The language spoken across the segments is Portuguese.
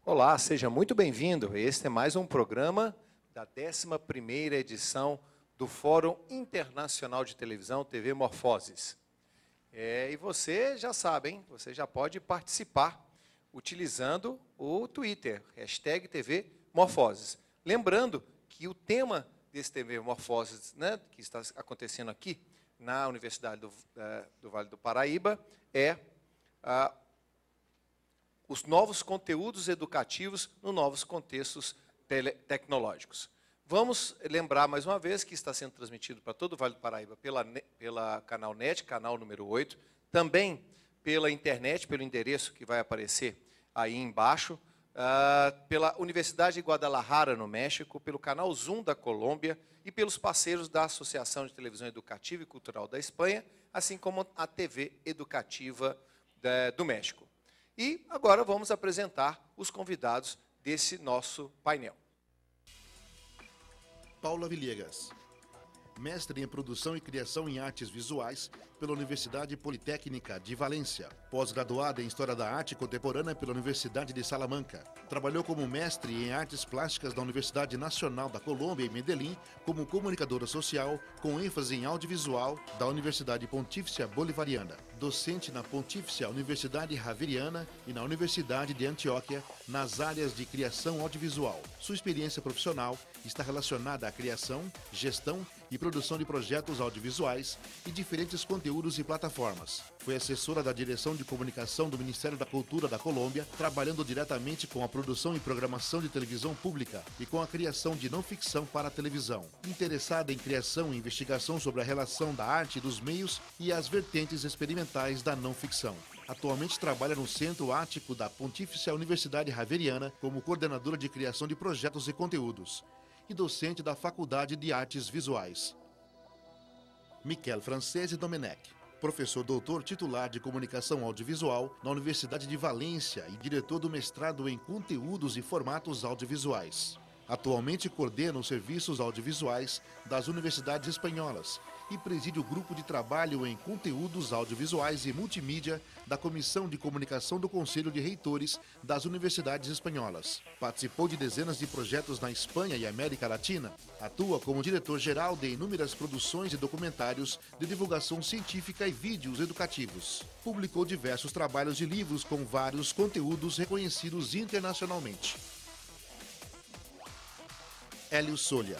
Olá, seja muito bem-vindo. Este é mais um programa da 11ª edição do Fórum Internacional de Televisão TV Morfoses. E você já sabe, hein? Você já pode participar utilizando o Twitter, #TV Morfoses. Lembrando que o tema desse TV Morfoses, né, que está acontecendo aqui na Universidade do Vale do Paraíba, é os novos conteúdos educativos nos novos contextos tecnológicos. Vamos lembrar mais uma vez que está sendo transmitido para todo o Vale do Paraíba pela canal NET, canal número 8, também pela internet, pelo endereço que vai aparecer aí embaixo, pela Universidade de Guadalajara, no México, pelo canal Zoom da Colômbia e pelos parceiros da Associação de Televisão Educativa e Cultural da Espanha, assim como a TV Educativa do México. E agora vamos apresentar os convidados desse nosso painel. Paula Villegas, mestre em Produção e Criação em Artes Visuais pela Universidade Politécnica de Valência, pós-graduada em História da Arte Contemporânea pela Universidade de Salamanca. Trabalhou como mestre em Artes Plásticas da Universidade Nacional da Colômbia em Medellín, como comunicadora social, com ênfase em audiovisual da Universidade Pontifícia Bolivariana. Docente na Pontifícia Universidade Javeriana e na Universidade de Antioquia, nas áreas de criação audiovisual. Sua experiência profissional está relacionada à criação, gestão e produção de projetos audiovisuais e diferentes conteúdos e plataformas. Foi assessora da Direção de Comunicação do Ministério da Cultura da Colômbia, trabalhando diretamente com a produção e programação de televisão pública e com a criação de não-ficção para a televisão. Interessada em criação e investigação sobre a relação da arte e dos meios e as vertentes experimentais da não-ficção. Atualmente trabalha no Centro Ático da Pontifícia Universidade Javeriana como coordenadora de criação de projetos e conteúdos e docente da Faculdade de Artes Visuais. Miquel Francese Domenech, professor doutor titular de Comunicação Audiovisual na Universidade de Valência e diretor do mestrado em Conteúdos e Formatos Audiovisuais. Atualmente coordena os serviços audiovisuais das universidades espanholas e preside o grupo de trabalho em conteúdos audiovisuais e multimídia da Comissão de Comunicação do Conselho de Reitores das Universidades Espanholas. Participou de dezenas de projetos na Espanha e América Latina. Atua como diretor-geral de inúmeras produções e documentários de divulgação científica e vídeos educativos. Publicou diversos trabalhos de livros com vários conteúdos reconhecidos internacionalmente. Hélio Solia,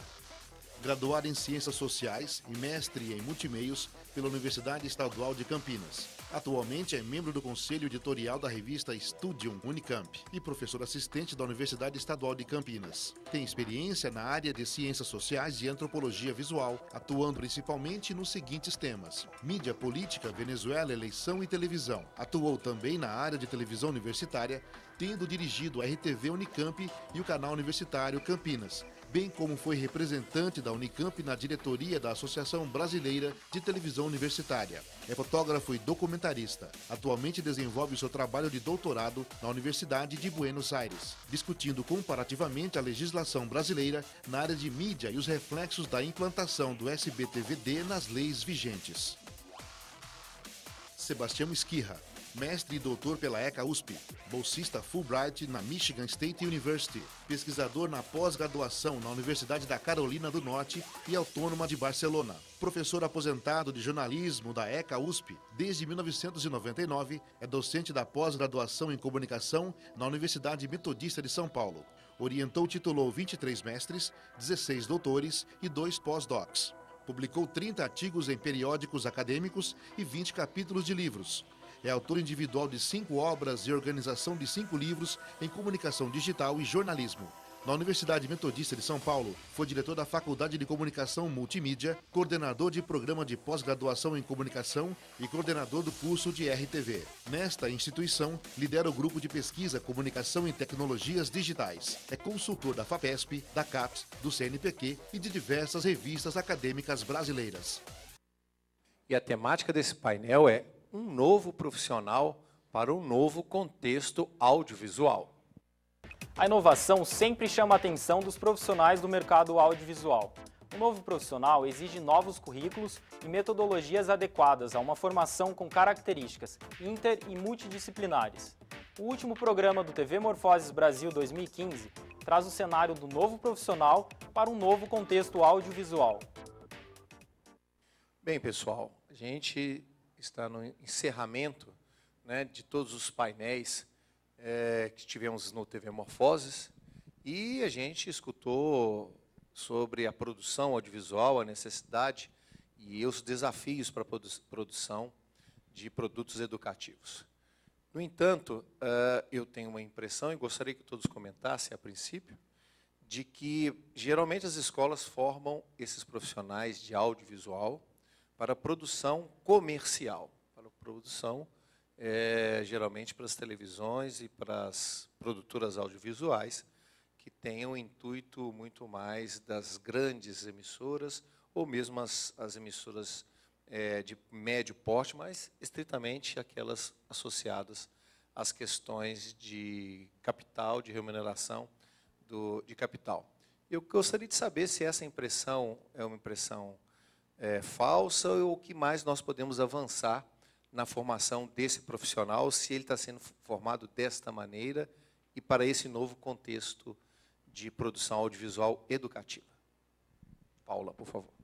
graduado em Ciências Sociais e mestre em Multimeios pela Universidade Estadual de Campinas. Atualmente é membro do Conselho Editorial da revista Studium Unicamp e professor assistente da Universidade Estadual de Campinas. Tem experiência na área de Ciências Sociais e Antropologia Visual, atuando principalmente nos seguintes temas: mídia política, Venezuela, eleição e televisão. Atuou também na área de televisão universitária, tendo dirigido a RTV Unicamp e o canal universitário Campinas, bem como foi representante da Unicamp na diretoria da Associação Brasileira de Televisão Universitária. É fotógrafo e documentarista. Atualmente desenvolve seu trabalho de doutorado na Universidade de Buenos Aires, discutindo comparativamente a legislação brasileira na área de mídia e os reflexos da implantação do SBT-VD nas leis vigentes. Sebastião Esquirra, mestre e doutor pela ECA USP, bolsista Fulbright na Michigan State University, pesquisador na pós-graduação na Universidade da Carolina do Norte e Autônoma de Barcelona, professor aposentado de jornalismo da ECA USP. Desde 1999, é docente da pós-graduação em comunicação na Universidade Metodista de São Paulo. Orientou e titulou 23 mestres, 16 doutores e 2 pós-docs. Publicou 30 artigos em periódicos acadêmicos e 20 capítulos de livros. É autor individual de 5 obras e organização de 5 livros em comunicação digital e jornalismo. Na Universidade Metodista de São Paulo, foi diretor da Faculdade de Comunicação Multimídia, coordenador de programa de pós-graduação em comunicação e coordenador do curso de RTV. Nesta instituição, lidera o grupo de pesquisa Comunicação em Tecnologias Digitais. É consultor da FAPESP, da CAPES, do CNPq e de diversas revistas acadêmicas brasileiras. E a temática desse painel é um novo profissional para um novo contexto audiovisual. A inovação sempre chama a atenção dos profissionais do mercado audiovisual. O novo profissional exige novos currículos e metodologias adequadas a uma formação com características inter e multidisciplinares. O último programa do TV Morfoses Brasil 2015 traz o cenário do novo profissional para um novo contexto audiovisual. Bem, pessoal, a gente está no encerramento, né, de todos os painéis que tivemos no TV Morfoses, e a gente escutou sobre a produção audiovisual, a necessidade e os desafios para a produção de produtos educativos. No entanto, eu tenho uma impressão, e gostaria que todos comentassem a princípio, de que geralmente as escolas formam esses profissionais de audiovisual para a produção comercial, para a produção geralmente para as televisões e para as produtoras audiovisuais, que têm um intuito muito mais das grandes emissoras, ou mesmo as emissoras de médio porte, mas estritamente aquelas associadas às questões de capital, de remuneração de capital. Eu gostaria de saber se essa impressão é uma impressão falsa, ou o que mais nós podemos avançar na formação desse profissional, se ele está sendo formado desta maneira e para esse novo contexto de produção audiovisual educativa. Paula, por favor.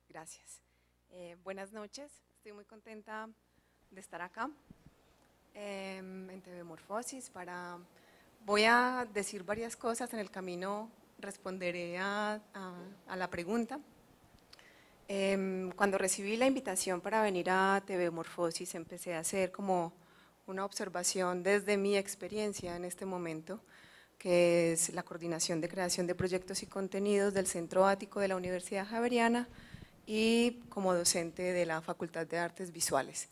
Gracias. Buenas noches, estoy muy contenta de estar acá en TV Morfosis. Voy a decir varias cosas, en el camino responderé a la pregunta. Cuando recibí la invitación para venir a TV Morfosis, empecé a hacer como una observación desde mi experiencia en este momento, que es la coordinación de creación de proyectos y contenidos del Centro Ático de la Universidad Javeriana y como docente de la Facultad de Artes Visuales.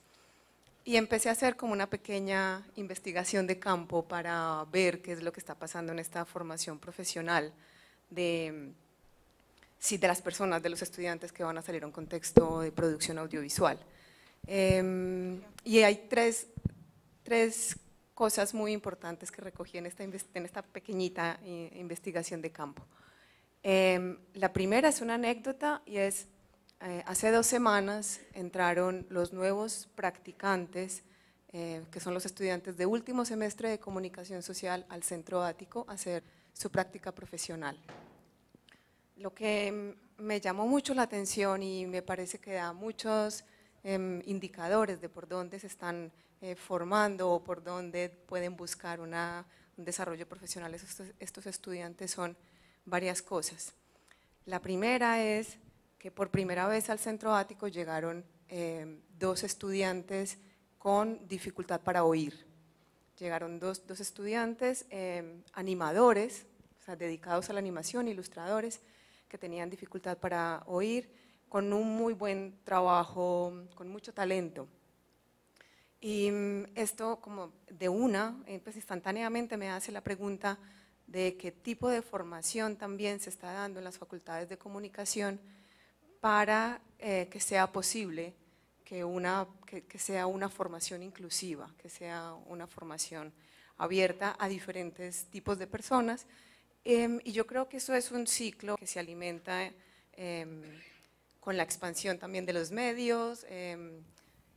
Y empecé a hacer como una pequeña investigación de campo para ver qué es lo que está pasando en esta formación profesional de las personas, de los estudiantes que van a salir a un contexto de producción audiovisual. Y hay tres cosas muy importantes que recogí en esta pequeñita investigación de campo. La primera es una anécdota y es, hace 2 semanas entraron los nuevos practicantes, que son los estudiantes de último semestre de comunicación social al Centro Ático a hacer su práctica profesional. Lo que me llamó mucho la atención y me parece que da muchos indicadores de por dónde se están formando o por dónde pueden buscar un desarrollo profesional estos estudiantes son varias cosas. La primera es que por primera vez al Centro Ático llegaron 2 estudiantes con dificultad para oír. Llegaron dos estudiantes animadores, o sea, dedicados a la animación, ilustradores, que tenían dificultad para oír, con un muy buen trabajo, con mucho talento. Y esto como pues instantáneamente me hace la pregunta de qué tipo de formación también se está dando en las facultades de comunicación para que sea posible que sea una formación inclusiva, que sea una formación abierta a diferentes tipos de personas. Y yo creo que eso es un ciclo que se alimenta con la expansión también de los medios,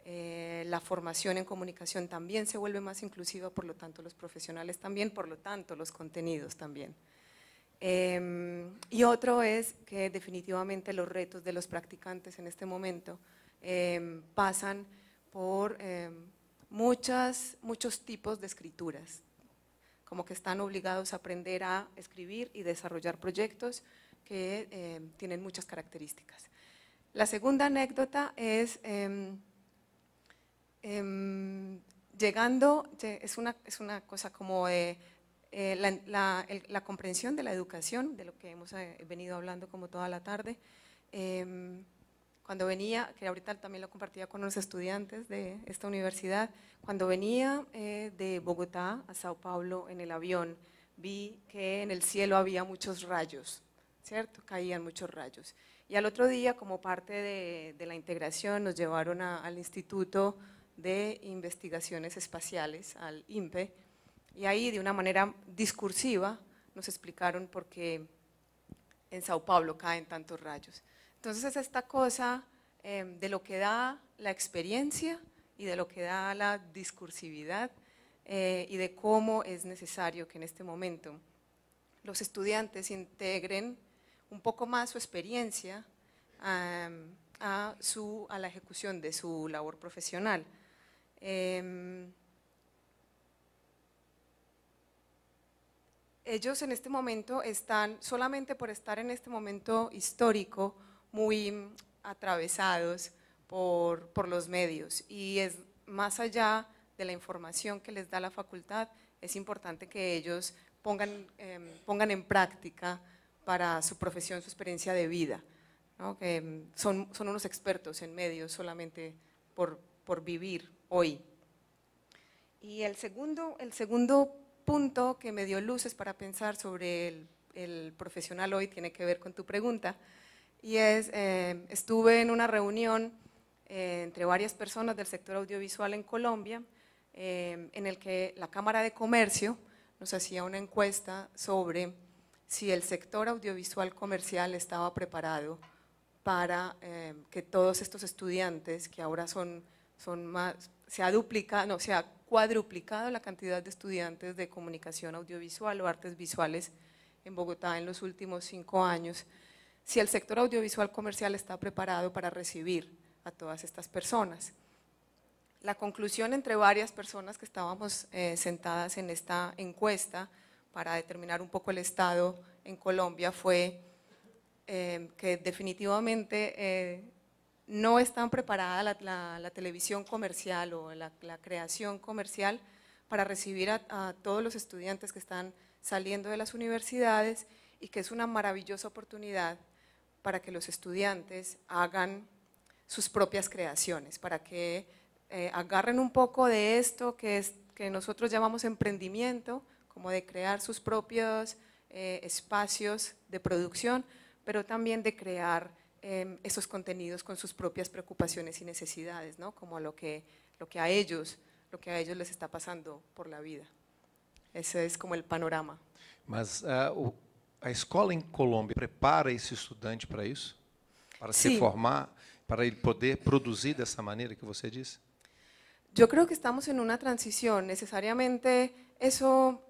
la formación en comunicación también se vuelve más inclusiva, por lo tanto los profesionales también, por lo tanto los contenidos también. Y otro es que definitivamente los retos de los practicantes en este momento pasan por muchos tipos de escrituras, como que están obligados a aprender a escribir y desarrollar proyectos que tienen muchas características. La segunda anécdota es es una cosa como la comprensión de la educación, de lo que hemos venido hablando como toda la tarde. Cuando venía, que ahorita también lo compartía con los estudiantes de esta universidad, cuando venía de Bogotá a Sao Paulo en el avión, vi que en el cielo había muchos rayos, ¿cierto? Caían muchos rayos. Y al otro día, como parte de la integración, nos llevaron al Instituto de Investigaciones Espaciales, al INPE, y ahí de una manera discursiva nos explicaron por qué en Sao Paulo caen tantos rayos. Entonces es esta cosa de lo que da la experiencia y de lo que da la discursividad y de cómo es necesario que en este momento los estudiantes integren un poco más su experiencia a la ejecución de su labor profesional. Ellos en este momento están, solamente por estar en este momento histórico, muy atravesados por los medios, y es más allá de la información que les da la facultad, es importante que ellos pongan en práctica para su profesión, su experiencia de vida, ¿no? Que son unos expertos en medios solamente por vivir hoy. Y el segundo punto que me dio luces para pensar sobre el profesional hoy tiene que ver con tu pregunta, y es, estuve en una reunión entre varias personas del sector audiovisual en Colombia, en el que la Cámara de Comercio nos hacía una encuesta sobre si el sector audiovisual comercial estaba preparado para que todos estos estudiantes, que ahora son más, se ha cuadruplicado la cantidad de estudiantes de comunicación audiovisual o artes visuales en Bogotá en los últimos 5 años, si el sector audiovisual comercial está preparado para recibir a todas estas personas. La conclusión entre varias personas que estábamos sentadas en esta encuesta para determinar un poco el estado en Colombia fue que definitivamente no están preparada la televisión comercial o la creación comercial para recibir a todos los estudiantes que están saliendo de las universidades, y que es una maravillosa oportunidad para que los estudiantes hagan sus propias creaciones, para que agarren un poco de esto que nosotros llamamos emprendimiento, como de crear sus propios espacios de producción, pero también de crear esos contenidos con sus propias preocupaciones y necesidades, ¿no? Como lo que a ellos les está pasando por la vida. Ese es como el panorama. Mas a escola em Colômbia prepara esse estudante para isso? Para se Sí. formar, para ele poder produzir dessa maneira que você disse? Yo creo que estamos en una transición. Necesariamente eso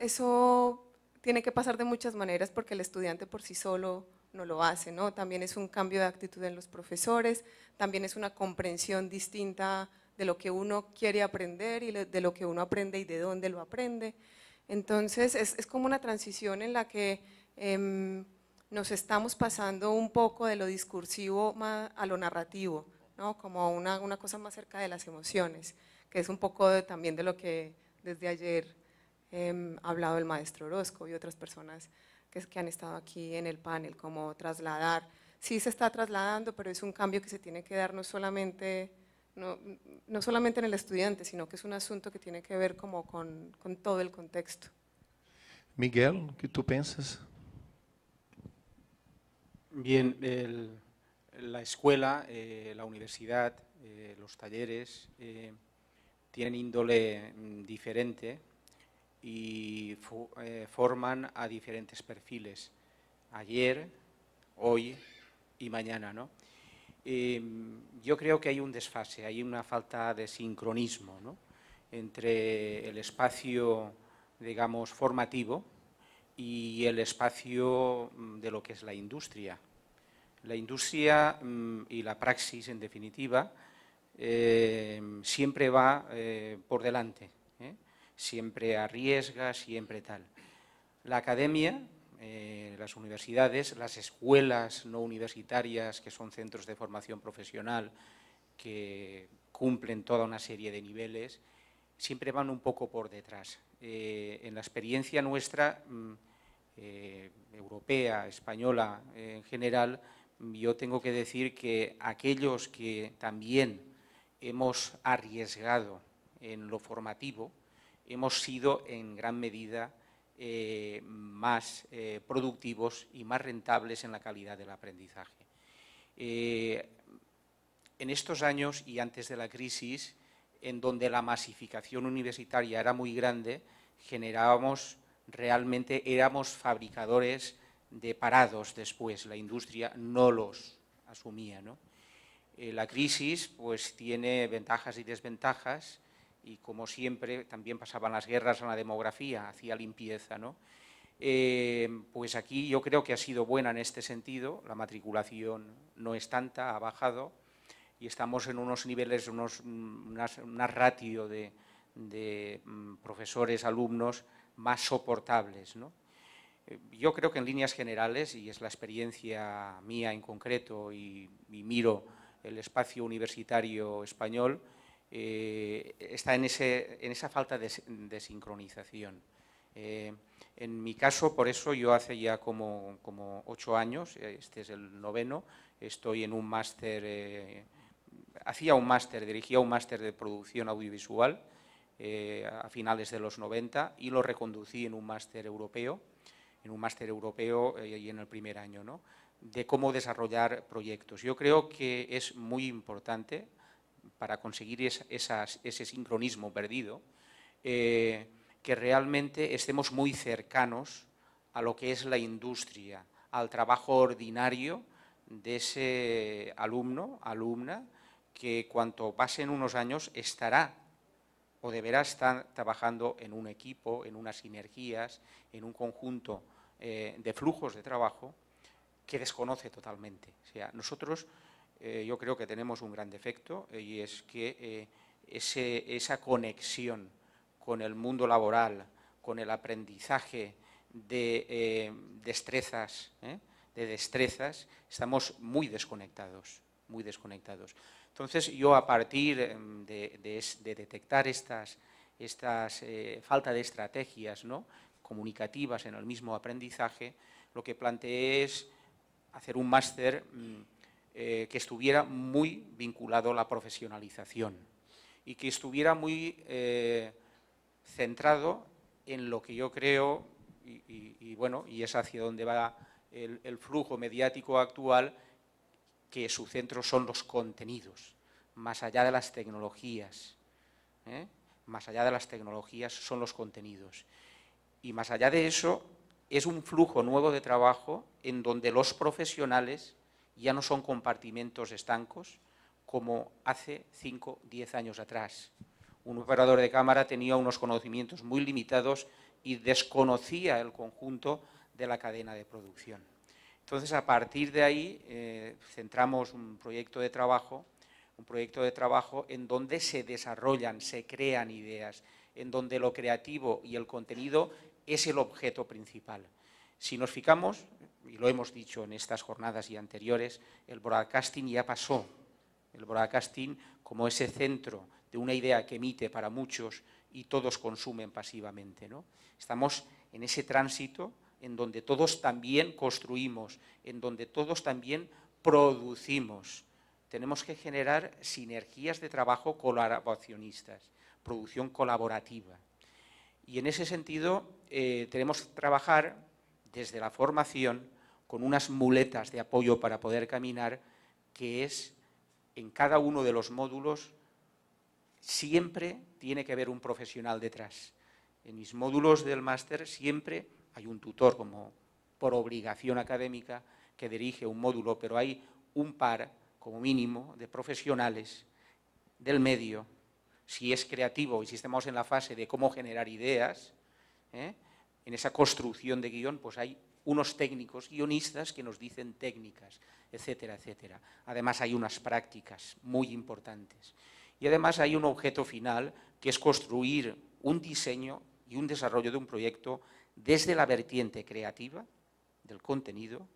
tiene que pasar de muchas maneras, porque el estudiante por sí solo no lo hace, ¿no? También es un cambio de actitud en los profesores, también es una comprensión distinta de lo que uno quiere aprender y de lo que uno aprende y de dónde lo aprende. Entonces es como una transición en la que nos estamos pasando un poco de lo discursivo a lo narrativo, ¿no? Como una cosa más cerca de las emociones, que es un poco también de lo que desde ayer ha hablado el maestro Orozco y otras personas que han estado aquí en el panel, como trasladar. Sí se está trasladando, pero es un cambio que se tiene que dar no solamente en el estudiante, sino que es un asunto que tiene que ver como con todo el contexto. Miguel, o que tú piensas? Bien, la escuela, la universidad, los talleres tienen índole diferente y forman a diferentes perfiles, ayer, hoy y mañana, ¿no? Yo creo que hay un desfase, hay una falta de sincronismo, ¿no?, entre el espacio, digamos, formativo y el espacio de lo que es la industria. La industria y la praxis, en definitiva, siempre va por delante, siempre arriesga, siempre tal. La academia, las universidades, las escuelas no universitarias, que son centros de formación profesional, que cumplen toda una serie de niveles, siempre van un poco por detrás. En la experiencia nuestra, europea, española en general, yo tengo que decir que aquellos que también hemos arriesgado en lo formativo, hemos sido en gran medida más productivos y más rentables en la calidad del aprendizaje. En estos años y antes de la crisis, en donde la masificación universitaria era muy grande, éramos fabricadores de parados después. La industria no los asumía, ¿no? La crisis pues tiene ventajas y desventajas y, como siempre, también pasaban las guerras en la demografía, hacía limpieza, ¿no? Pues aquí yo creo que ha sido buena en este sentido, la matriculación no es tanta, ha bajado y estamos en unos niveles, una ratio de profesores, alumnos más soportables, ¿no? Yo creo que en líneas generales, y es la experiencia mía en concreto y miro el espacio universitario español, está en esa falta de sincronización. En mi caso, por eso yo hace ya como 8 años, este es el 9º, estoy en un máster, dirigía un máster de producción audiovisual a finales de los 90 y lo reconducí en un máster europeo, y en el primer año, ¿no?, de cómo desarrollar proyectos. Yo creo que es muy importante para conseguir ese sincronismo perdido, que realmente estemos muy cercanos a lo que es la industria, al trabajo ordinario de ese alumno, alumna, que cuanto pasen unos años estará o deberá estar trabajando en un equipo, en unas sinergias, en un conjunto de flujos de trabajo que desconoce totalmente. O sea, nosotros yo creo que tenemos un gran defecto y es que esa conexión con el mundo laboral, con el aprendizaje de destrezas, estamos muy desconectados, muy desconectados. Entonces, yo a partir de detectar estas falta de estrategias, ¿no?, comunicativas en el mismo aprendizaje, lo que planteé es hacer un máster que estuviera muy vinculado a la profesionalización y que estuviera muy centrado en lo que yo creo, y es hacia donde va el flujo mediático actual, que su centro son los contenidos, más allá de las tecnologías, más allá de las tecnologías son los contenidos. Y más allá de eso, es un flujo nuevo de trabajo en donde los profesionales ya no son compartimentos estancos como hace 5 o 10 años atrás. Un operador de cámara tenía unos conocimientos muy limitados y desconocía el conjunto de la cadena de producción. Entonces, a partir de ahí, centramos un proyecto de trabajo en donde se desarrollan, se crean ideas, en donde lo creativo y el contenido es el objeto principal. Si nos fijamos, y lo hemos dicho en estas jornadas y anteriores, el broadcasting ya pasó. El broadcasting como ese centro de una idea que emite para muchos y todos consumen pasivamente, ¿no? Estamos en ese tránsito en donde todos también construimos, en donde todos también producimos. Tenemos que generar sinergias de trabajo colaboracionistas, producción colaborativa. Y en ese sentido tenemos que trabajar desde la formación con unas muletas de apoyo para poder caminar, que es en cada uno de los módulos siempre tiene que haber un profesional detrás. En mis módulos del máster siempre hay un tutor, como por obligación académica, que dirige un módulo, pero hay un par, como mínimo, de profesionales del medio. Si es creativo y si estamos en la fase de cómo generar ideas, en esa construcción de guión, pues hay unos técnicos guionistas que nos dicen técnicas, etcétera, etcétera. Además, hay unas prácticas muy importantes. Y además hay un objeto final, que es construir un diseño y un desarrollo de un proyecto desde la vertiente creativa del contenido,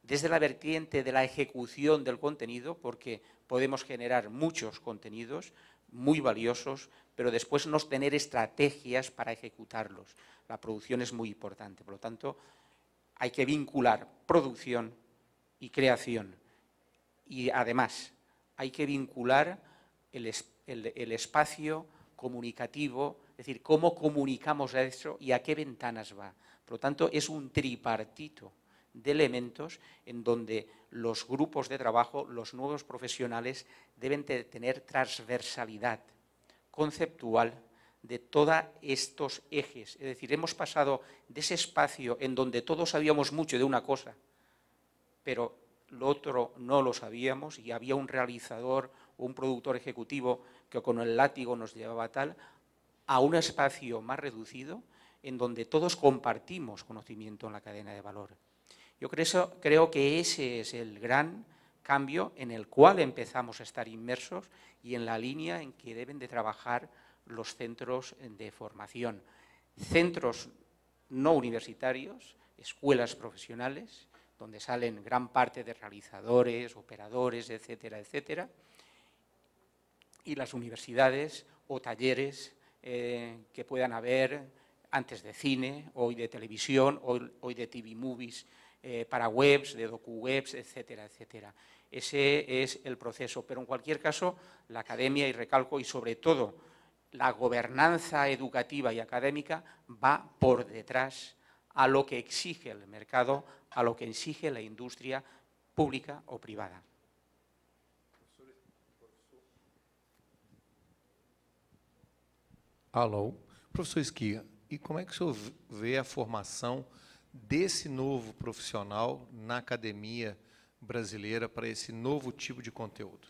desde la vertiente de la ejecución del contenido, porque podemos generar muchos contenidos muy valiosos, pero después no tener estrategias para ejecutarlos. La producción es muy importante, por lo tanto, hay que vincular producción y creación. Y además, hay que vincular el espacio comunicativo, es decir, cómo comunicamos eso y a qué ventanas va. Por lo tanto, es un tripartito de elementos en donde los grupos de trabajo, los nuevos profesionales, deben tener transversalidad conceptual, de todos estos ejes. Es decir, hemos pasado de ese espacio en donde todos sabíamos mucho de una cosa, pero lo otro no lo sabíamos y había un realizador o un productor ejecutivo que con el látigo nos llevaba tal, a un espacio más reducido en donde todos compartimos conocimiento en la cadena de valor. Yo creo que ese es el gran cambio en el cual empezamos a estar inmersos y en la línea en que deben de trabajar los centros de formación. Centros no universitarios, escuelas profesionales, donde salen gran parte de realizadores, operadores, etcétera, etcétera, y las universidades o talleres que puedan haber antes de cine, hoy de televisión, hoy de TV Movies, para webs, de docu-webs, etcétera, etcétera. Ese es el proceso, pero en cualquier caso, la academia, y recalco, y sobre todo la gobernanza educativa y académica va por detrás a lo que exige el mercado, a lo que exige la industria pública o privada. Alô, professor Esquia, e como é que o senhor vê a formação desse novo profissional na academia brasileira para esse novo tipo de conteúdo?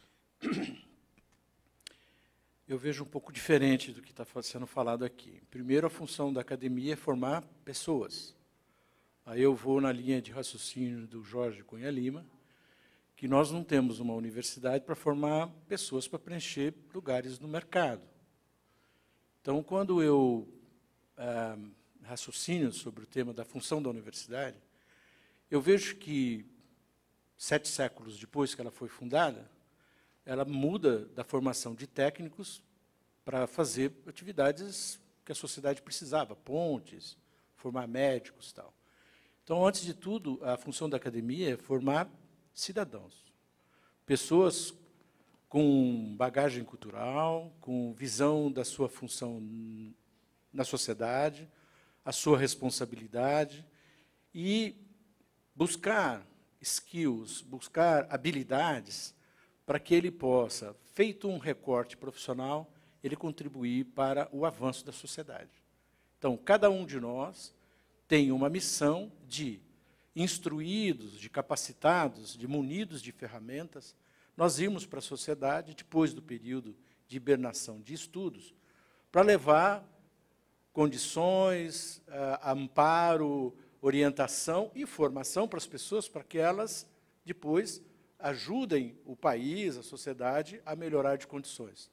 Eu vejo um pouco diferente do que está sendo falado aqui. Primeiro, a função da academia é formar pessoas. Aí eu vou na linha de raciocínio do Jorge Cunha Lima, que nós não temos uma universidade para formar pessoas para preencher lugares no mercado. Então, quando eu raciocínio sobre o tema da função da universidade, eu vejo que 7 séculos depois que ela foi fundada, ela muda da formação de técnicos para fazer atividades que a sociedade precisava, pontes, formar médicos e tal. Então, antes de tudo, a função da academia é formar cidadãos, pessoas com bagagem cultural, com visão da sua função na sociedade, a sua responsabilidade, e buscar skills, buscar habilidades para que ele possa, feito um recorte profissional, ele contribuir para o avanço da sociedade. Então, cada um de nós tem uma missão de, instruídos, de capacitados, de munidos de ferramentas, nós irmos para a sociedade, depois do período de hibernação de estudos, para levar condições, amparo, orientação e formação para as pessoas, para que elas, depois, ajudem o país, a sociedade, a melhorar de condições.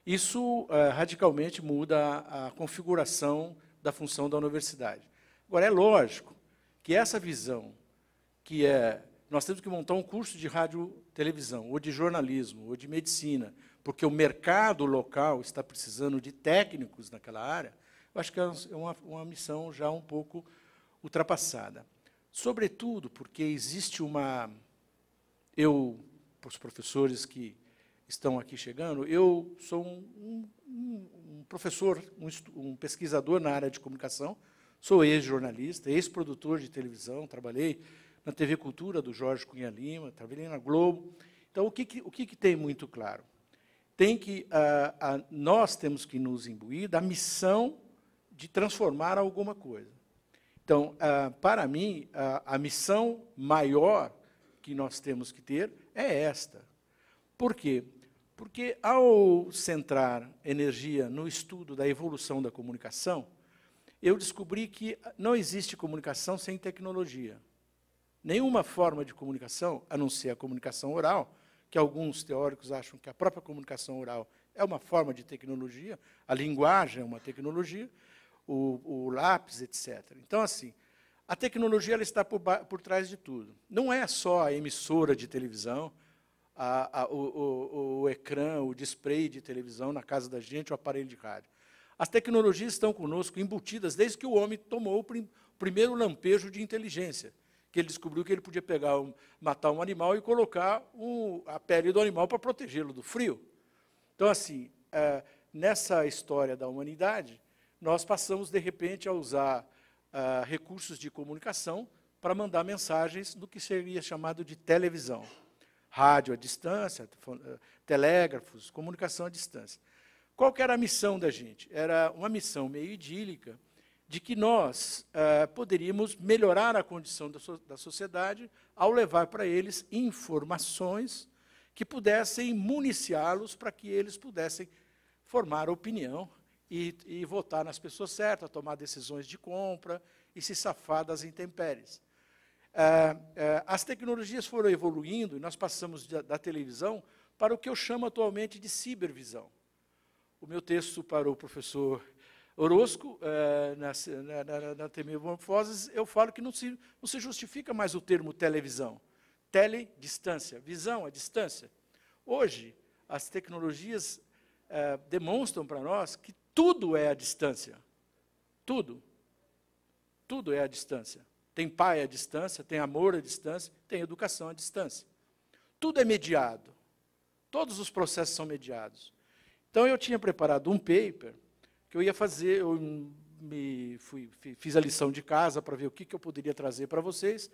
Isso radicalmente muda a configuração da função da universidade. Agora, é lógico que essa visão, que é, nós temos que montar um curso de rádio, televisão, ou de jornalismo, ou de medicina, porque o mercado local está precisando de técnicos naquela área, eu acho que é uma missão já um pouco ultrapassada. Sobretudo porque existe uma... para os professores que estão aqui chegando, eu sou um professor, um pesquisador na área de comunicação, sou ex-jornalista, ex-produtor de televisão, trabalhei na TV Cultura, do Jorge Cunha Lima, trabalhei na Globo. Então, o que tem muito claro? Tem que, nós temos que nos imbuir da missão de transformar alguma coisa. Então, para mim, a missão maior que nós temos que ter é esta. Por quê? Porque, ao centrar energia no estudo da evolução da comunicação, eu descobri que não existe comunicação sem tecnologia. Nenhuma forma de comunicação, a não ser a comunicação oral, que alguns teóricos acham que a própria comunicação oral é uma forma de tecnologia, a linguagem é uma tecnologia, o lápis, etc. Então, assim, a tecnologia ela está por trás de tudo. Não é só a emissora de televisão, o ecrã, o display de televisão na casa da gente, o aparelho de rádio. As tecnologias estão conosco, embutidas, desde que o homem tomou o primeiro lampejo de inteligência, que ele descobriu que ele podia matar um animal e colocar a pele do animal para protegê-lo do frio. Então, assim, nessa história da humanidade, nós passamos, de repente, a usar recursos de comunicação para mandar mensagens do que seria chamado de televisão. Rádio à distância, telégrafos, comunicação à distância. Qual que era a missão da gente? Era uma missão meio idílica, de que nós poderíamos melhorar a condição da sociedade ao levar para eles informações que pudessem municiá-los para que eles pudessem formar opinião e votar nas pessoas certas, tomar decisões de compra e se safar das intempéries. As tecnologias foram evoluindo e nós passamos da televisão para o que eu chamo atualmente de cibervisão. O meu texto para o professor Orozco, na Metamorfoses, eu falo que não se justifica mais o termo televisão. Tele, distância. Visão, a distância. Hoje, as tecnologias demonstram para nós que tudo é a distância. Tudo. Tudo é a distância. Tem pai à distância, tem amor à distância, tem educação à distância. Tudo é mediado. Todos os processos são mediados. Então, eu tinha preparado um paper que eu ia fazer, fiz a lição de casa para ver o que eu poderia trazer para vocês.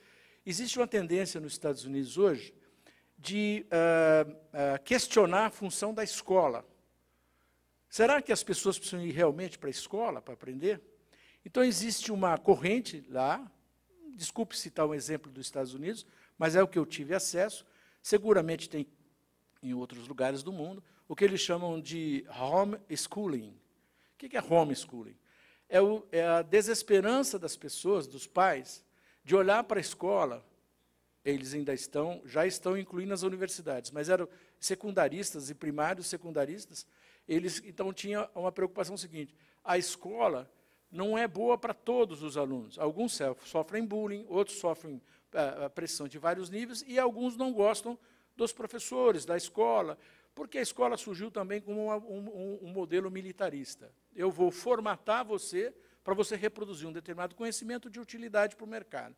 Existe uma tendência nos Estados Unidos hoje de questionar a função da escola. Será que as pessoas precisam ir realmente para a escola para aprender? Então, existe uma corrente lá, desculpe citar um exemplo dos Estados Unidos, mas é o que eu tive acesso, seguramente tem em outros lugares do mundo, o que eles chamam de homeschooling. O que é homeschooling? É a desesperança das pessoas, dos pais, de olhar para a escola. Eles ainda já estão incluindo as universidades, mas eram secundaristas e primários secundaristas. Eles, então, tinham uma preocupação seguinte: a escola não é boa para todos os alunos. Alguns sofrem bullying, outros sofrem pressão de vários níveis, e alguns não gostam dos professores, da escola, porque a escola surgiu também como um modelo militarista. Eu vou formatar você para você reproduzir um determinado conhecimento de utilidade para o mercado.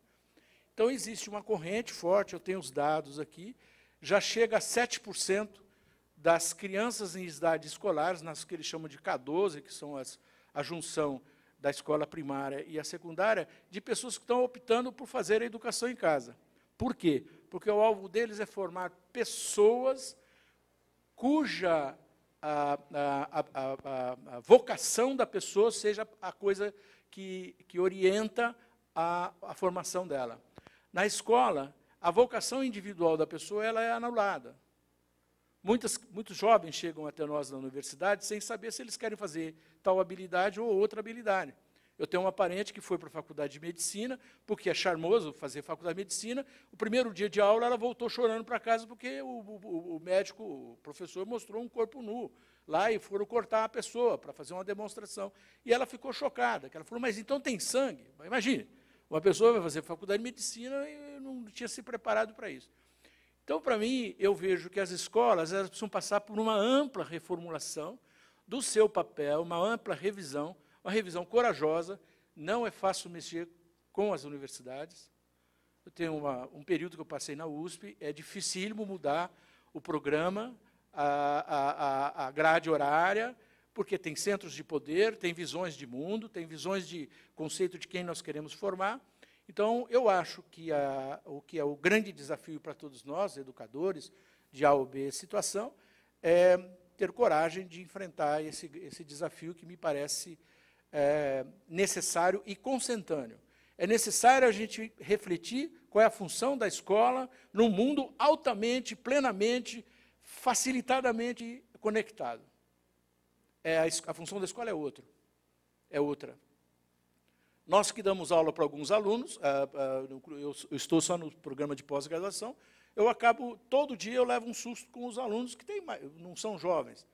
Então, existe uma corrente forte, eu tenho os dados aqui, já chega a 7% das crianças em idade escolares, nas que eles chamam de K12, que são a junção da escola primária e a secundária, de pessoas que estão optando por fazer a educação em casa. Por quê? Porque o alvo deles é formar pessoas cuja a vocação da pessoa seja a coisa que orienta a formação dela. Na escola, a vocação individual da pessoa ela é anulada. Muitos jovens chegam até nós na universidade sem saber se eles querem fazer tal habilidade ou outra habilidade. Eu tenho uma parente que foi para a faculdade de medicina, porque é charmoso fazer faculdade de medicina. O primeiro dia de aula, ela voltou chorando para casa, porque o médico, o professor, mostrou um corpo nu lá e foram cortar a pessoa para fazer uma demonstração. E ela ficou chocada, que ela falou, mas então tem sangue? Imagine, uma pessoa vai fazer faculdade de medicina e não tinha se preparado para isso. Então, para mim, eu vejo que as escolas elas precisam passar por uma ampla reformulação do seu papel, uma ampla revisão, uma revisão corajosa. Não é fácil mexer com as universidades. Eu tenho um período que eu passei na USP, é dificílimo mudar o programa, a grade horária, porque tem centros de poder, tem visões de mundo, tem visões de conceito de quem nós queremos formar. Então, eu acho que o que é o grande desafio para todos nós, educadores, de A ou B situação, é ter coragem de enfrentar esse desafio que me parece necessário e consentâneo. É necessário a gente refletir qual é a função da escola num mundo altamente, plenamente, facilitadamente conectado. A função da escola é outra. É outra. Nós que damos aula para alguns alunos, eu estou só no programa de pós-graduação, eu acabo, todo dia eu levo um susto com os alunos que não são jovens.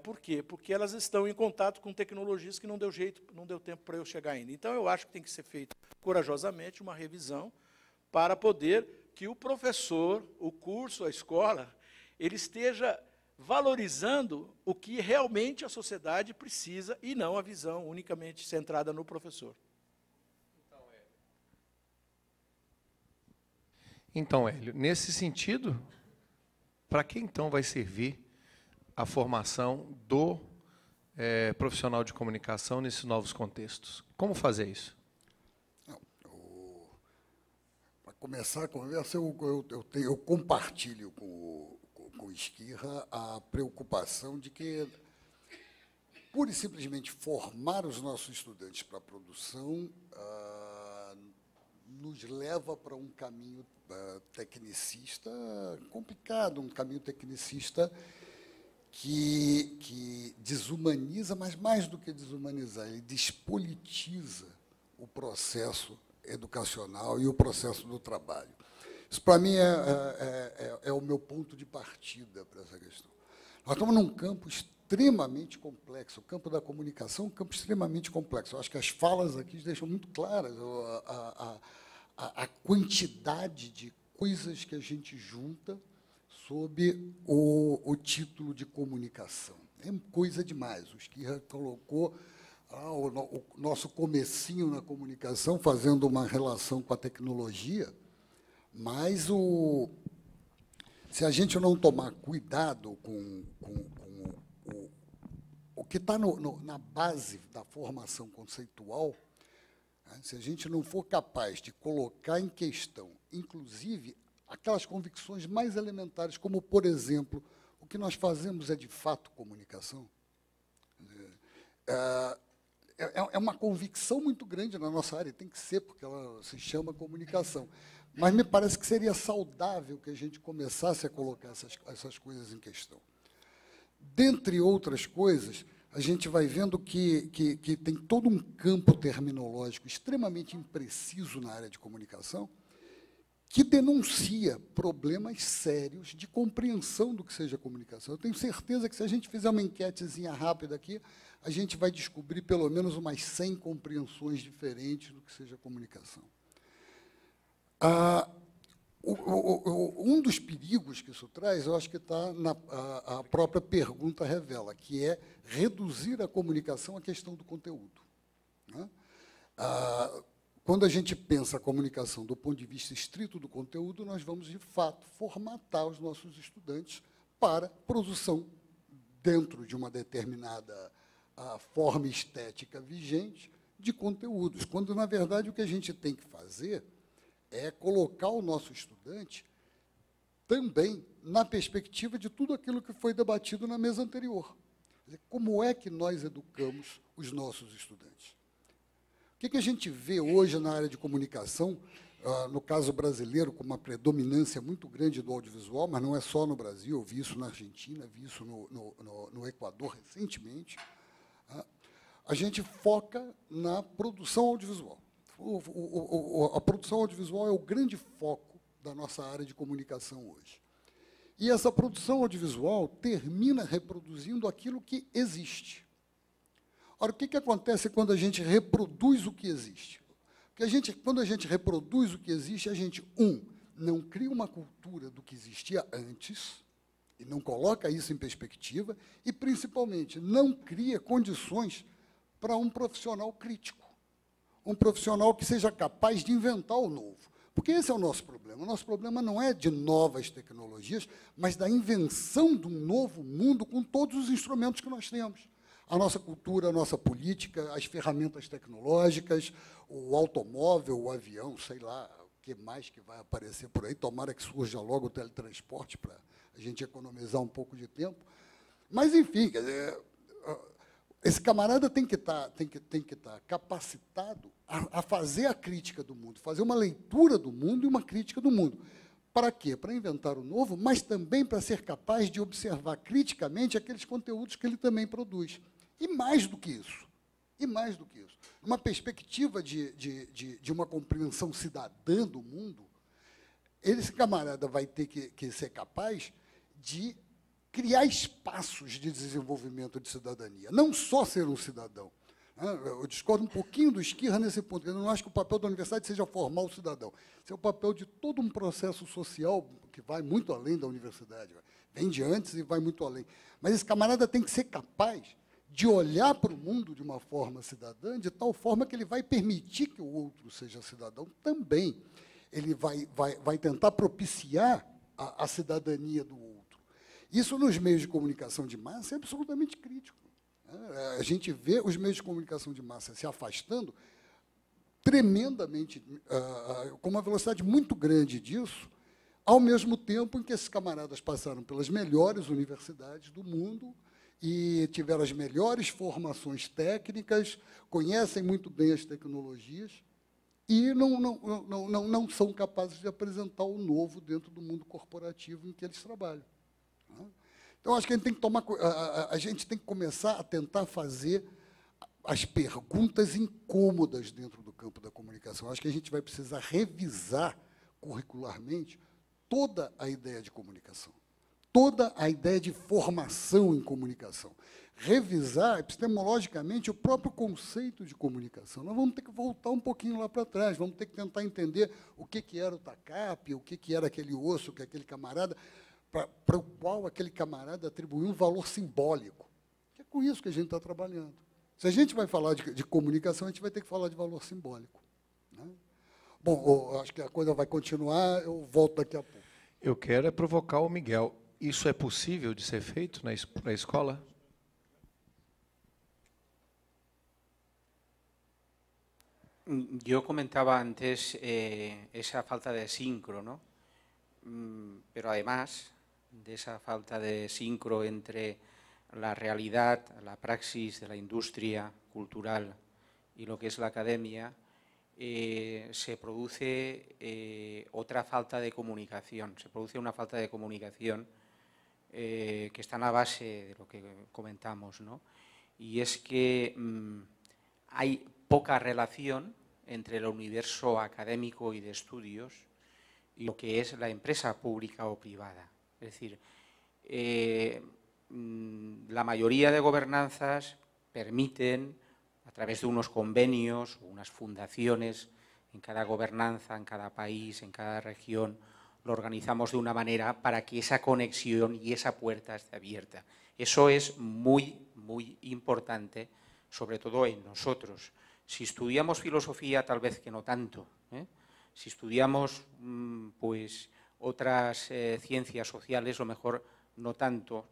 Por quê? Porque elas estão em contato com tecnologias que não deu tempo para eu chegar ainda. Então, eu acho que tem que ser feita corajosamente uma revisão para poder que o professor, o curso, a escola, ele esteja valorizando o que realmente a sociedade precisa e não a visão unicamente centrada no professor. Então, Hélio, nesse sentido, para que então vai servir a formação do profissional de comunicação nesses novos contextos? Como fazer isso? Para começar a conversa, eu compartilho com o Esquirra a preocupação de que pura e simplesmente formar os nossos estudantes para a produção nos leva para um caminho tecnicista complicado, um caminho tecnicista que desumaniza, mas mais do que desumanizar, ele despolitiza o processo educacional e o processo do trabalho. Isso, para mim, é o meu ponto de partida para essa questão. Nós estamos num campo extremamente complexo, o campo da comunicação é um campo extremamente complexo. Eu acho que as falas aqui deixam muito claras a quantidade de coisas que a gente junta sob o título de comunicação. É coisa demais. O Esquirra colocou o nosso comecinho na comunicação, fazendo uma relação com a tecnologia, mas se a gente não tomar cuidado com o que está na base da formação conceitual, se a gente não for capaz de colocar em questão, inclusive, aquelas convicções mais elementares, como, por exemplo, o que nós fazemos é de fato comunicação. É uma convicção muito grande na nossa área, tem que ser, porque ela se chama comunicação. Mas me parece que seria saudável que a gente começasse a colocar essas coisas em questão. Dentre outras coisas, a gente vai vendo que tem todo um campo terminológico extremamente impreciso na área de comunicação, que denuncia problemas sérios de compreensão do que seja comunicação. Eu tenho certeza que, se a gente fizer uma enquetezinha rápida aqui, a gente vai descobrir pelo menos umas 100 compreensões diferentes do que seja comunicação. Um dos perigos que isso traz, eu acho que está a própria pergunta revela, que é reduzir a comunicação à questão do conteúdo. Né? Quando a gente pensa a comunicação do ponto de vista estrito do conteúdo, nós vamos, de fato, formatar os nossos estudantes para produção dentro de uma determinada forma estética vigente de conteúdos, quando, na verdade, o que a gente tem que fazer é colocar o nosso estudante também na perspectiva de tudo aquilo que foi debatido na mesa anterior. Quer dizer, como é que nós educamos os nossos estudantes? O que a gente vê hoje na área de comunicação, no caso brasileiro, com uma predominância muito grande do audiovisual, mas não é só no Brasil, eu vi isso na Argentina, vi isso no Equador recentemente, a gente foca na produção audiovisual. A produção audiovisual é o grande foco da nossa área de comunicação hoje. E essa produção audiovisual termina reproduzindo aquilo que existe. Ora, o que acontece quando a gente reproduz o que existe? Quando a gente reproduz o que existe, a gente, não cria uma cultura do que existia antes, e não coloca isso em perspectiva, e, principalmente, não cria condições para um profissional crítico. Um profissional que seja capaz de inventar o novo. Porque esse é o nosso problema. O nosso problema não é de novas tecnologias, mas da invenção de um novo mundo com todos os instrumentos que nós temos. A nossa cultura, a nossa política, as ferramentas tecnológicas, o automóvel, o avião, sei lá, o que mais que vai aparecer por aí. Tomara que surja logo o teletransporte para a gente economizar um pouco de tempo. Mas, enfim, quer dizer, esse camarada tem que estar capacitado a fazer a crítica do mundo, fazer uma leitura do mundo e uma crítica do mundo. Para quê? Para inventar o novo, mas também para ser capaz de observar criticamente aqueles conteúdos que ele também produz. E mais do que isso, uma perspectiva de uma compreensão cidadã do mundo, esse camarada vai ter que ser capaz de criar espaços de desenvolvimento de cidadania, não só ser um cidadão. Eu discordo um pouquinho do Esquirra nesse ponto. Eu não acho que o papel da universidade seja formar o cidadão. Esse é o papel de todo um processo social que vai muito além da universidade. Vem de antes e vai muito além. Mas esse camarada tem que ser capaz de olhar para o mundo de uma forma cidadã, de tal forma que ele vai permitir que o outro seja cidadão também. Ele vai tentar propiciar a cidadania do outro. Isso, nos meios de comunicação de massa, é absolutamente crítico. A gente vê os meios de comunicação de massa se afastando tremendamente, com uma velocidade muito grande disso, ao mesmo tempo em que esses camaradas passaram pelas melhores universidades do mundo e tiveram as melhores formações técnicas, conhecem muito bem as tecnologias e não são capazes de apresentar o novo dentro do mundo corporativo em que eles trabalham. Então, acho que a gente tem que começar a tentar fazer as perguntas incômodas dentro do campo da comunicação. Acho que a gente vai precisar revisar curricularmente toda a ideia de comunicação, toda a ideia de formação em comunicação. Revisar, epistemologicamente, o próprio conceito de comunicação. Nós vamos ter que voltar um pouquinho lá para trás, vamos ter que tentar entender o que era o TACAP, o que era aquele osso que aquele camarada, para o qual aquele camarada atribuiu um valor simbólico. Que é com isso que a gente está trabalhando. Se a gente vai falar de comunicação, a gente vai ter que falar de valor simbólico. Né? Bom, acho que a coisa vai continuar, eu volto daqui a pouco. Eu quero provocar o Miguel. Isso é possível de ser feito na escola? Yo comentaba antes esa falta de sincro, ¿no? Pero además de esa falta de sincro entre la realidad, la praxis de la industria cultural y lo que es la academia, se produce otra falta de comunicación, se produce una falta de comunicación que está en la base de lo que comentamos, ¿no? Y es que hay poca relación entre el universo académico y de estudios y lo que es la empresa pública o privada. Es decir, la mayoría de gobernanzas permiten, a través de unos convenios, unas fundaciones, en cada gobernanza, en cada país, en cada región, lo organizamos de una manera para que esa conexión y esa puerta esté abierta. Eso es muy, muy importante, sobre todo en nosotros. Si estudiamos filosofía, tal vez que no tanto, ¿eh? Si estudiamos pues, otras ciencias sociales, lo mejor no tanto,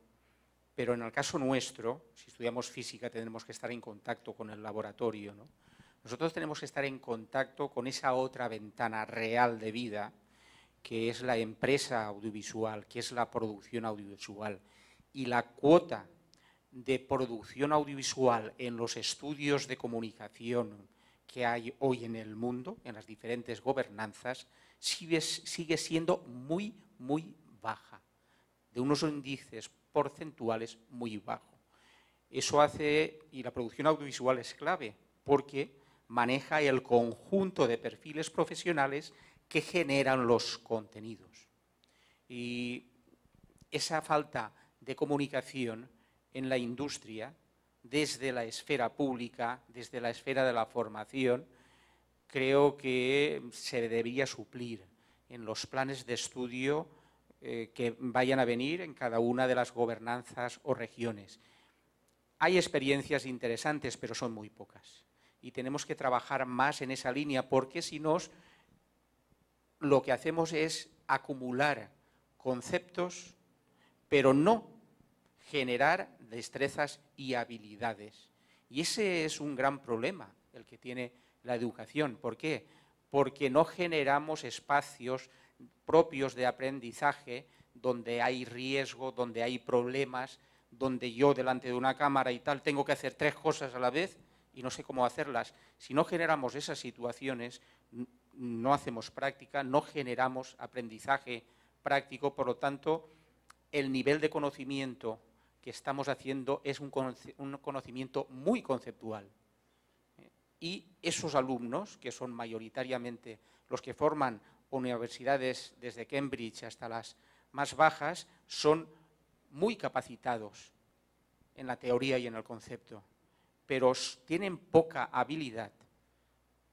pero en el caso nuestro, si estudiamos física, tenemos que estar en contacto con el laboratorio, ¿no? Nosotros tenemos que estar en contacto con esa otra ventana real de vida, que es la empresa audiovisual, que es la producción audiovisual. Y la cuota de producción audiovisual en los estudios de comunicación que hay hoy en el mundo, en las diferentes gobernanzas, sigue siendo muy, muy baja, de unos índices porcentuales muy bajos. Eso hace, y la producción audiovisual es clave, porque maneja el conjunto de perfiles profesionales que generan los contenidos. Y esa falta de comunicación en la industria, desde la esfera pública, desde la esfera de la formación, creo que se debería suplir en los planes de estudio que vayan a venir en cada una de las gobernanzas o regiones. Hay experiencias interesantes, pero son muy pocas. Y tenemos que trabajar más en esa línea, porque si no, lo que hacemos es acumular conceptos, pero no generar destrezas y habilidades. Y ese es un gran problema, el que tiene la educación. ¿Por qué? Porque no generamos espacios propios de aprendizaje donde hay riesgo, donde hay problemas, donde yo delante de una cámara y tal tengo que hacer 3 cosas a la vez y no sé cómo hacerlas. Si no generamos esas situaciones, no hacemos práctica, no generamos aprendizaje práctico, por lo tanto, el nivel de conocimiento que estamos haciendo es un conocimiento muy conceptual. Y esos alumnos, que son mayoritariamente los que forman universidades desde Cambridge hasta las más bajas, son muy capacitados en la teoría y en el concepto, pero tienen poca habilidad.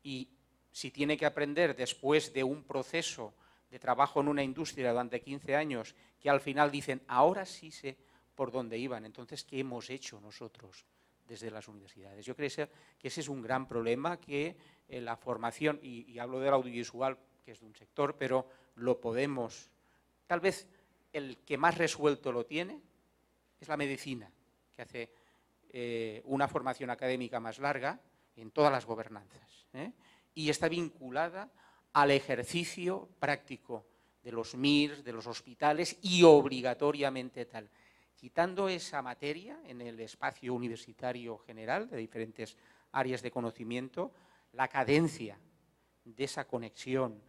Y si tiene que aprender después de un proceso de trabajo en una industria durante 15 años, que al final dicen, ahora sí sé por dónde iban, entonces, ¿qué hemos hecho nosotros desde las universidades? Yo creo que ese es un gran problema, que la formación, y hablo del audiovisual, que es de un sector, pero lo podemos, tal vez el que más resuelto lo tiene es la medicina, que hace una formación académica más larga en todas las gobernanzas, y está vinculada al ejercicio práctico de los MIRs, de los hospitales, y obligatoriamente tal. quitando esa materia en el espacio universitario general de diferentes áreas de conocimiento, la cadencia de esa conexión,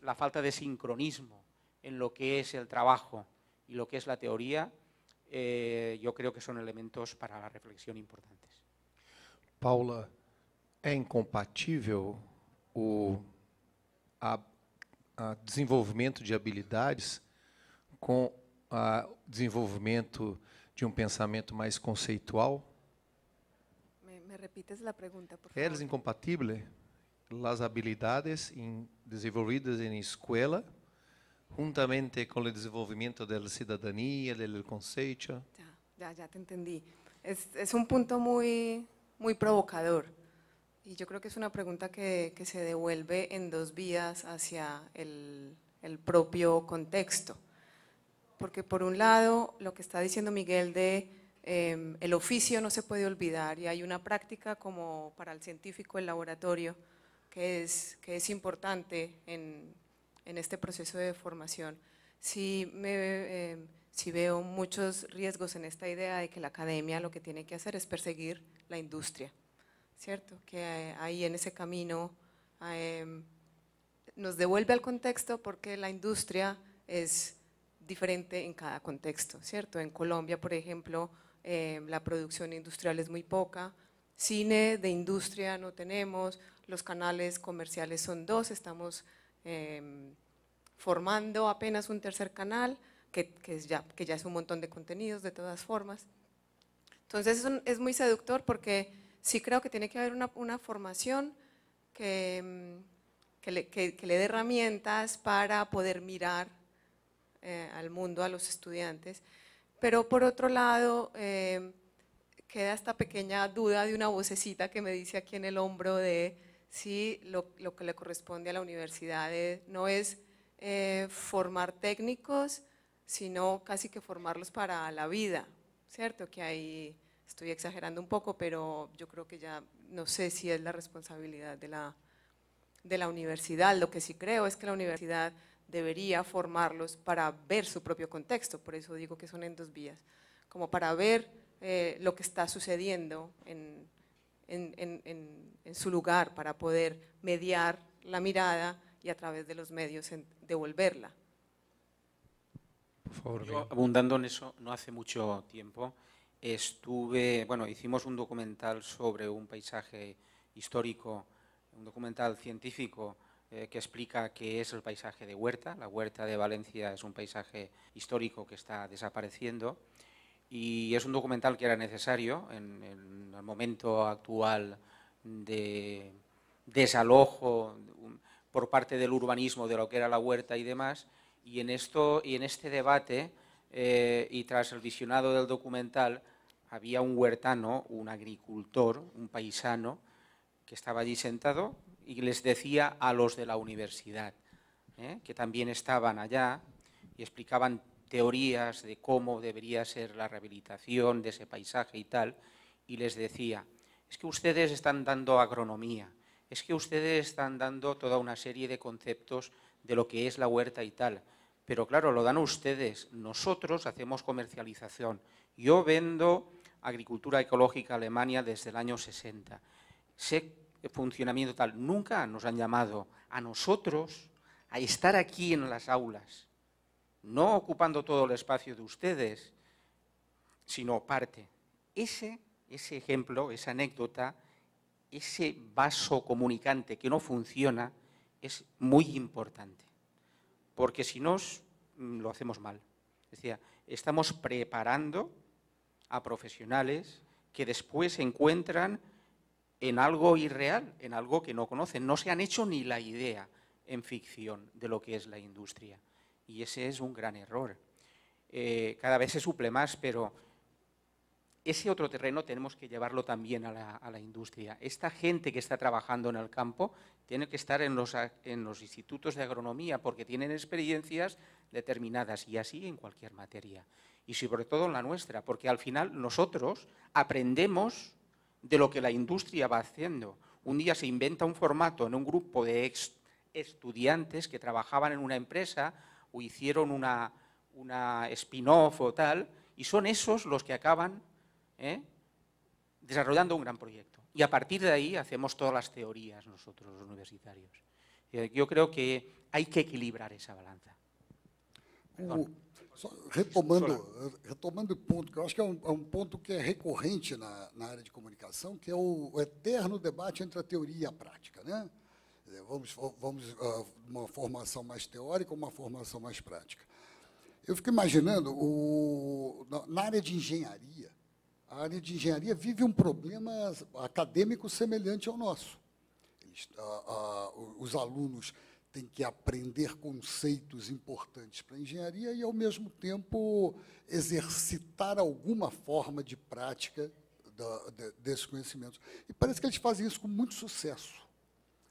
la falta de sincronismo en lo que es el trabajo y lo que es la teoría, yo creo que son elementos para la reflexión importantes. Paula, é incompatível o desenvolvimento de habilidades com o desenvolvimento de pensamento mais conceitual? ¿Me repites la pregunta, por favor? ¿Es incompatible las habilidades desenvolvidas en escuela juntamente con el desenvolvimiento de la ciudadanía, del conceito? Ya te entendí. Es un punto muy provocador. Y yo creo que es una pregunta que se devuelve en dos vías hacia el propio contexto. Porque por un lado, lo que está diciendo Miguel de el oficio no se puede olvidar, y hay una práctica como para el científico, el laboratorio, que es importante en este proceso de formación. Sí veo muchos riesgos en esta idea de que la academia lo que tiene que hacer es perseguir la industria, ¿cierto? Que ahí en ese camino nos devuelve al contexto, porque la industria es diferente en cada contexto, ¿cierto? En Colombia, por ejemplo, la producción industrial es muy poca, cine de industria no tenemos, los canales comerciales son 2, estamos formando apenas un tercer canal, que ya es un montón de contenidos de todas formas. Entonces es muy seductor, porque sí creo que tiene que haber una formación que le dé herramientas para poder mirar al mundo, a los estudiantes, pero por otro lado queda esta pequeña duda de una vocecita que me dice aquí en el hombro de si lo que le corresponde a la universidad no es formar técnicos, sino casi que formarlos para la vida, ¿cierto? Que ahí estoy exagerando un poco, pero yo creo que ya no sé si es la responsabilidad de la universidad. Lo que sí creo es que la universidad debería formarlos para ver su propio contexto, por eso digo que son en dos vías, como para ver lo que está sucediendo en su lugar, para poder mediar la mirada y a través de los medios devolverla. Por favor, yo, abundando en eso, no hace mucho tiempo hicimos un documental sobre un paisaje histórico, un documental científico que explica qué es el paisaje de Huerta. La Huerta de Valencia es un paisaje histórico que está desapareciendo, y es un documental que era necesario en el momento actual de desalojo por parte del urbanismo de lo que era la Huerta y demás, y en este debate y tras el visionado del documental había un huertano, un agricultor, un paisano que estaba allí sentado y les decía a los de la universidad, que también estaban allá, y explicaban teorías de cómo debería ser la rehabilitación de ese paisaje y tal, y les decía, es que ustedes están dando agronomía, es que ustedes están dando toda una serie de conceptos de lo que es la huerta y tal, pero claro, lo dan ustedes, nosotros hacemos comercialización. Yo vendo agricultura ecológica Alemania desde el año 60, sé funcionamiento tal, nunca nos han llamado a nosotros a estar aquí en las aulas, no ocupando todo el espacio de ustedes, sino parte. Ese ejemplo, esa anécdota, ese vaso comunicante que no funciona es muy importante, porque si no lo hacemos mal. Es decir, estamos preparando a profesionales que después se encuentran en algo irreal, en algo que no conocen, no se han hecho ni la idea en ficción de lo que es la industria. Y ese es un gran error. Cada vez se suple más, pero ese otro terreno tenemos que llevarlo también a la industria. Esta gente que está trabajando en el campo tiene que estar en los institutos de agronomía, porque tienen experiencias determinadas, y así en cualquier materia. Y sobre todo en la nuestra, porque al final nosotros aprendemos de lo que la industria va haciendo. Un día se inventa un formato en un grupo de estudiantes que trabajaban en una empresa o hicieron una spin-off o tal, y son esos los que acaban desarrollando un gran proyecto. Y a partir de ahí hacemos todas las teorías nosotros, los universitarios. Yo creo que hay que equilibrar esa balanza. Retomando o ponto, que eu acho que é um ponto que é recorrente na área de comunicação, que é o eterno debate entre a teoria e a prática, né? Vamos uma formação mais teórica, uma formação mais prática. Eu fico imaginando, na área de engenharia, a área de engenharia vive um problema acadêmico semelhante ao nosso. Os alunos têm que aprender conceitos importantes para a engenharia e, ao mesmo tempo, exercitar alguma forma de prática desses conhecimentos. E parece que eles fazem isso com muito sucesso.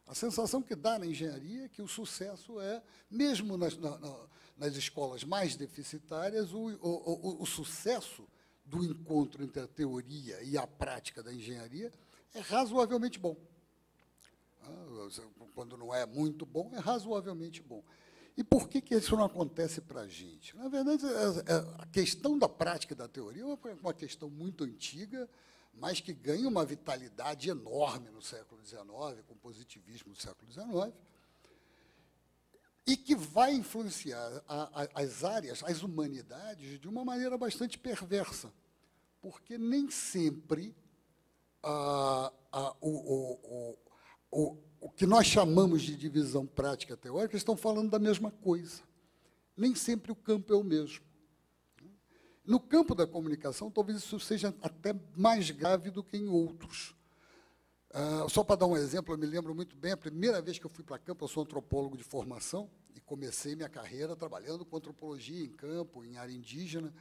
A sensação que dá na engenharia é que o sucesso é, mesmo nas escolas mais deficitárias, o sucesso do encontro entre a teoria e a prática da engenharia é razoavelmente bom. Quando não é muito bom, é razoavelmente bom. E por que isso não acontece para a gente? Na verdade, a questão da prática e da teoria é uma questão muito antiga, mas que ganha uma vitalidade enorme no século XIX, com o positivismo do século XIX, e que vai influenciar as áreas, as humanidades, de uma maneira bastante perversa, porque nem sempre o que nós chamamos de divisão prática teórica estão falando da mesma coisa. Nem sempre o campo é o mesmo. No campo da comunicação, talvez isso seja até mais grave do que em outros. Só para dar um exemplo, eu me lembro muito bem, a primeira vez que eu fui para campo, eu sou antropólogo de formação, e comecei minha carreira trabalhando com antropologia em campo, em área indígena,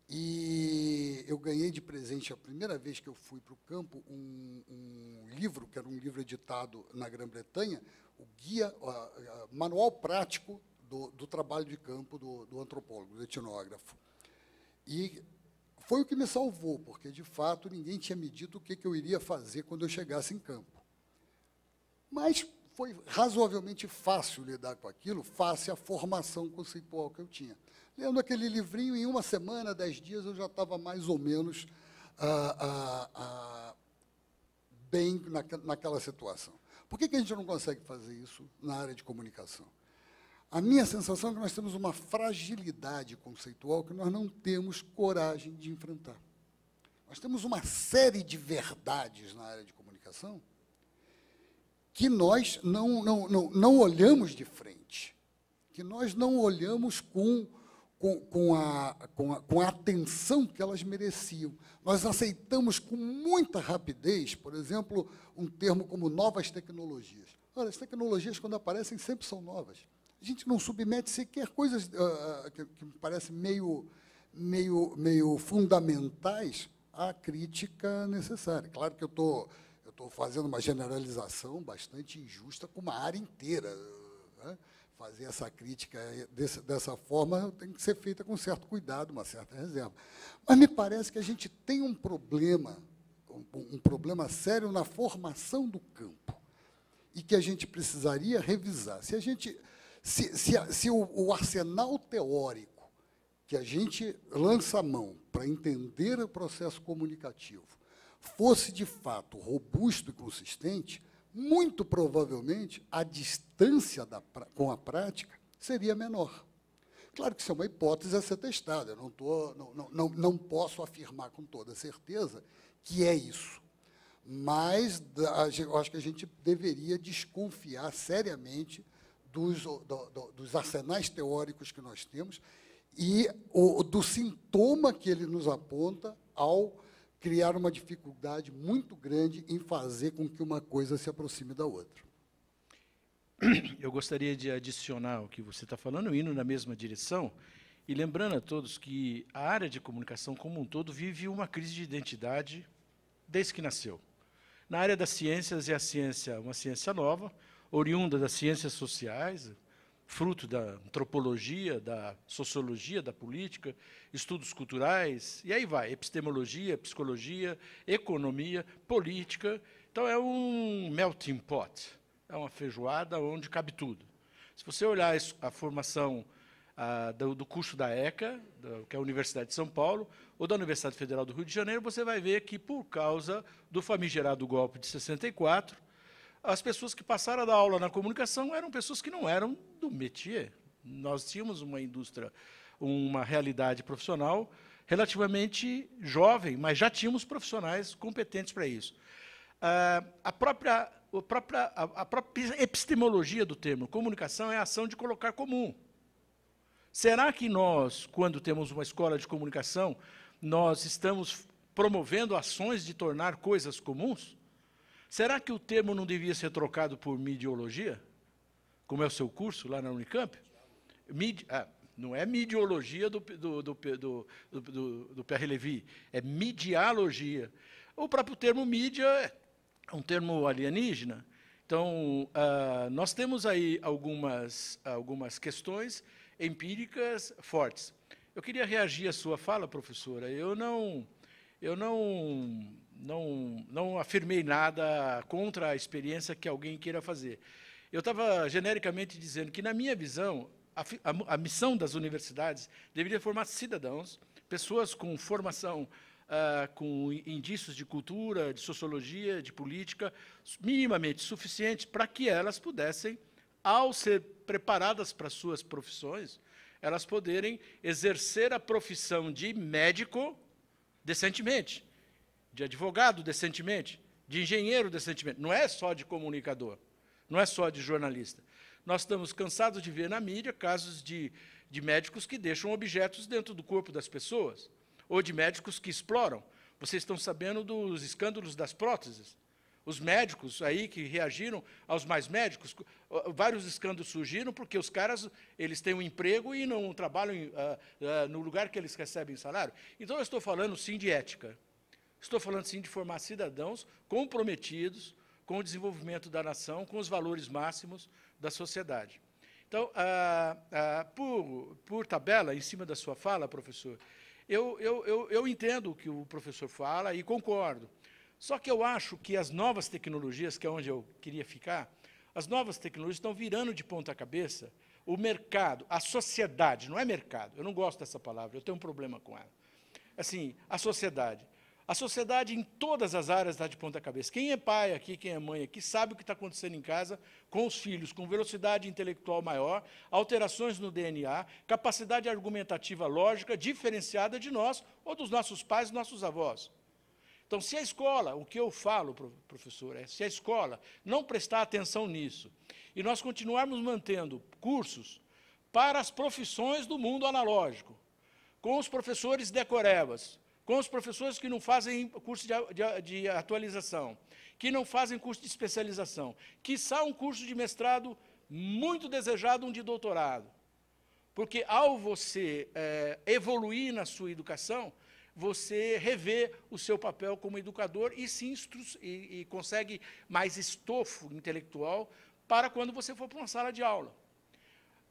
e eu ganhei de presente, a primeira vez que eu fui para o campo, um livro, que era um livro editado na Grã-Bretanha, o guia, manual prático do trabalho de campo do antropólogo, do etnógrafo. E foi o que me salvou, porque, de fato, ninguém tinha me dito o que eu iria fazer quando eu chegasse em campo. Mas foi razoavelmente fácil lidar com aquilo, face à formação conceitual que eu tinha. Lendo aquele livrinho, em uma semana, 10 dias, eu já estava mais ou menos bem naquela situação. Por que a gente não consegue fazer isso na área de comunicação? A minha sensação é que nós temos uma fragilidade conceitual que nós não temos coragem de enfrentar. Nós temos uma série de verdades na área de comunicação que nós não olhamos de frente, que nós não olhamos com a atenção que elas mereciam. Nós aceitamos com muita rapidez, por exemplo, um termo como novas tecnologias. Ora, as tecnologias, quando aparecem, sempre são novas. A gente não submete sequer coisas que me parecem meio fundamentais à crítica necessária. Claro que eu estou fazendo uma generalização bastante injusta com uma área inteira. Né? Fazer essa crítica dessa forma tem que ser feita com certo cuidado, uma certa reserva. Mas me parece que a gente tem um problema sério na formação do campo e que a gente precisaria revisar. Se o arsenal teórico que a gente lança a mão para entender o processo comunicativo fosse, de fato, robusto e consistente, muito provavelmente a distância com a prática seria menor. Claro que isso é uma hipótese a ser testada, eu não posso afirmar com toda certeza que é isso. Mas eu acho que a gente deveria desconfiar seriamente dos arsenais teóricos que nós temos e do sintoma que ele nos aponta ao criar uma dificuldade muito grande em fazer com que uma coisa se aproxime da outra. Eu gostaria de adicionar o que você está falando, indo na mesma direção, e lembrando a todos que a área de comunicação como um todo vive uma crise de identidade desde que nasceu. Na área das ciências, é a ciência, uma ciência nova, oriunda das ciências sociais, fruto da antropologia, da sociologia, da política, estudos culturais, e aí vai, epistemologia, psicologia, economia, política. Então, é um melting pot, é uma feijoada onde cabe tudo. Se você olhar a formação do curso da ECA, que é a Universidade de São Paulo, ou da Universidade Federal do Rio de Janeiro, você vai ver que, por causa do famigerado golpe de 64, as pessoas que passaram a dar aula na comunicação eram pessoas que não eram do métier. Nós tínhamos uma indústria, uma realidade profissional relativamente jovem, mas já tínhamos profissionais competentes para isso. A própria epistemologia do termo comunicação é a ação de colocar comum. Será que nós, quando temos uma escola de comunicação, nós estamos promovendo ações de tornar coisas comuns? Será que o termo não devia ser trocado por midiologia, como é o seu curso lá na Unicamp? Não é midiologia do Pierre Levy, é midialogia. O próprio termo mídia é um termo alienígena. Então, nós temos aí algumas questões empíricas fortes. Eu queria reagir à sua fala, professora. Eu não afirmei nada contra a experiência que alguém queira fazer. Eu estava genericamente dizendo que, na minha visão, a missão das universidades deveria formar cidadãos, pessoas com formação, com indícios de cultura, de sociologia, de política, minimamente suficientes para que elas pudessem, ao ser preparadas para suas profissões, elas poderem exercer a profissão de médico decentemente, de advogado decentemente, de engenheiro decentemente. Não é só de comunicador, não é só de jornalista. Nós estamos cansados de ver na mídia casos de médicos que deixam objetos dentro do corpo das pessoas, ou de médicos que exploram. Vocês estão sabendo dos escândalos das próteses. Os médicos aí que reagiram aos mais médicos, vários escândalos surgiram porque os caras eles têm um emprego e não trabalham no lugar que eles recebem salário. Então, eu estou falando, sim, de ética. Estou falando, sim, de formar cidadãos comprometidos com o desenvolvimento da nação, com os valores máximos da sociedade. Então, por tabela, em cima da sua fala, professor, eu entendo o que o professor fala e concordo. Só que eu acho que as novas tecnologias, que é onde eu queria ficar, as novas tecnologias estão virando de ponta cabeça o mercado, a sociedade, não é mercado, eu não gosto dessa palavra, eu tenho um problema com ela. Assim, a sociedade. A sociedade em todas as áreas está de ponta cabeça. Quem é pai aqui, quem é mãe aqui, sabe o que está acontecendo em casa com os filhos, com velocidade intelectual maior, alterações no DNA, capacidade argumentativa lógica diferenciada de nós ou dos nossos pais, nossos avós. Então, se a escola, o que eu falo, professor, se a escola não prestar atenção nisso, e nós continuarmos mantendo cursos para as profissões do mundo analógico, com os professores decorebas, com os professores que não fazem curso de atualização, que não fazem curso de especialização, quiçá um curso de mestrado muito desejado, um de doutorado. Porque, ao você evoluir na sua educação, você revê o seu papel como educador e consegue mais estofo intelectual para quando você for para uma sala de aula.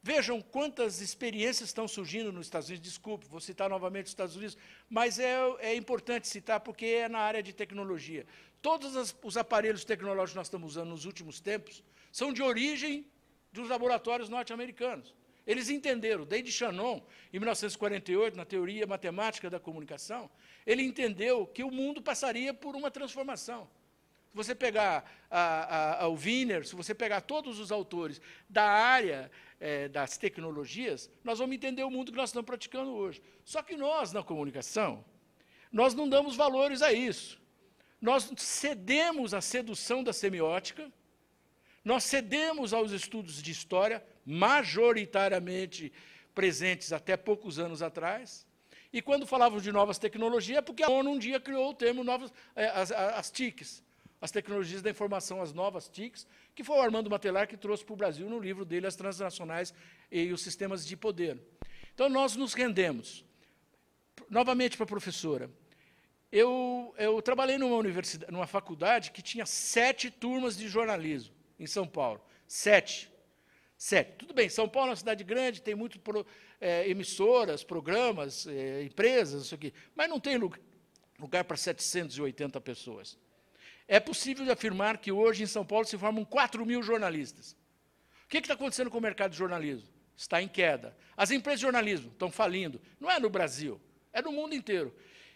Vejam quantas experiências estão surgindo nos Estados Unidos. Desculpe, vou citar novamente os Estados Unidos, mas é importante citar porque é na área de tecnologia. Todos os aparelhos tecnológicos que nós estamos usando nos últimos tempos são de origem dos laboratórios norte-americanos. Eles entenderam, desde Shannon, em 1948, na teoria matemática da comunicação, ele entendeu que o mundo passaria por uma transformação. Se você pegar o Wiener, se você pegar todos os autores da área das tecnologias, nós vamos entender o mundo que nós estamos praticando hoje. Só que nós, na comunicação, nós não damos valores a isso. Nós cedemos à sedução da semiótica, nós cedemos aos estudos de história, majoritariamente presentes até poucos anos atrás, e quando falávamos de novas tecnologias, é porque a ONU um dia criou o termo as TICs, as tecnologias da informação, as novas TICs, que foi o Armando Matelar que trouxe para o Brasil no livro dele, As Transnacionais e os Sistemas de Poder. Então, nós nos rendemos. Novamente para a professora. Eu trabalhei numa faculdade que tinha 7 turmas de jornalismo em São Paulo. 7. Tudo bem, São Paulo é uma cidade grande, tem muitas emissoras, programas, empresas, isso aqui, mas não tem lugar para 780 pessoas. É possível afirmar que hoje em São Paulo se formam 4.000 jornalistas. O que está acontecendo com o mercado de jornalismo? está em queda. As empresas de jornalismo estão falindo. Não é no Brasil, é no mundo inteiro.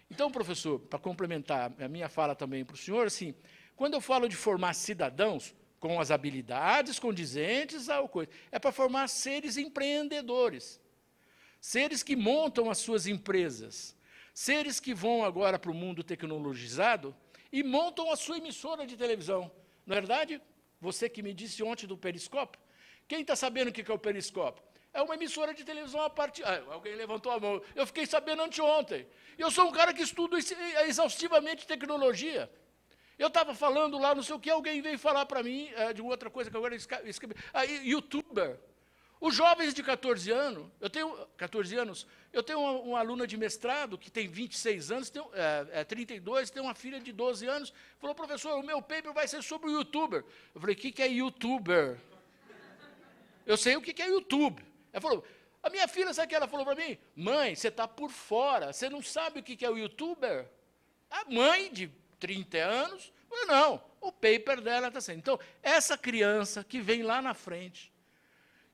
Então, professor, para complementar a minha fala também para o senhor, assim, quando eu falo de formar cidadãos com as habilidades condizentes ao coisa, é para formar seres empreendedores, seres que montam as suas empresas, seres que vão agora para o mundo tecnologizado e montam a sua emissora de televisão. Na verdade, você que me disse ontem do Periscópio, quem está sabendo o que é o Periscópio? É uma emissora de televisão a partir... alguém levantou a mão. Eu fiquei sabendo anteontem. Eu sou um cara que estudo exaustivamente tecnologia. Eu estava falando lá, não sei o que, alguém veio falar para mim de outra coisa que agora escrevi. YouTuber. Os jovens de 14 anos, eu tenho uma aluna de mestrado que tem 26 anos, 32, tem uma filha de 12 anos, falou, professor, o meu paper vai ser sobre o YouTuber. Eu falei, o que é YouTuber? Eu sei o que é YouTube. Ela falou, a minha filha, sabe o que ela falou para mim? Mãe, você está por fora, você não sabe o que é o YouTuber? A mãe de 30 anos, falou, não, o paper dela está sendo. Então, essa criança que vem lá na frente,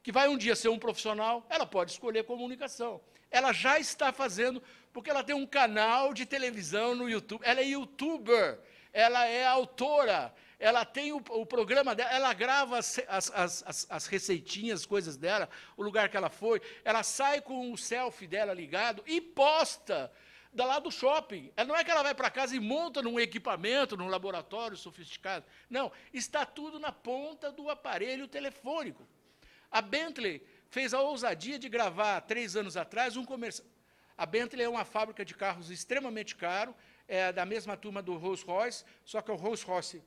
que vai um dia ser um profissional, ela pode escolher comunicação. Ela já está fazendo, porque ela tem um canal de televisão no YouTube, ela é YouTuber, ela é autora, ela tem o programa dela, ela grava as receitinhas, as coisas dela, o lugar que ela foi, ela sai com o selfie dela ligado e posta lá do shopping. Não é que ela vai para casa e monta num equipamento, num laboratório sofisticado. Não, está tudo na ponta do aparelho telefônico. A Bentley fez a ousadia de gravar, 3 anos atrás, um comercial. A Bentley é uma fábrica de carros extremamente caro, é da mesma turma do Rolls-Royce, só que é o Rolls-Royce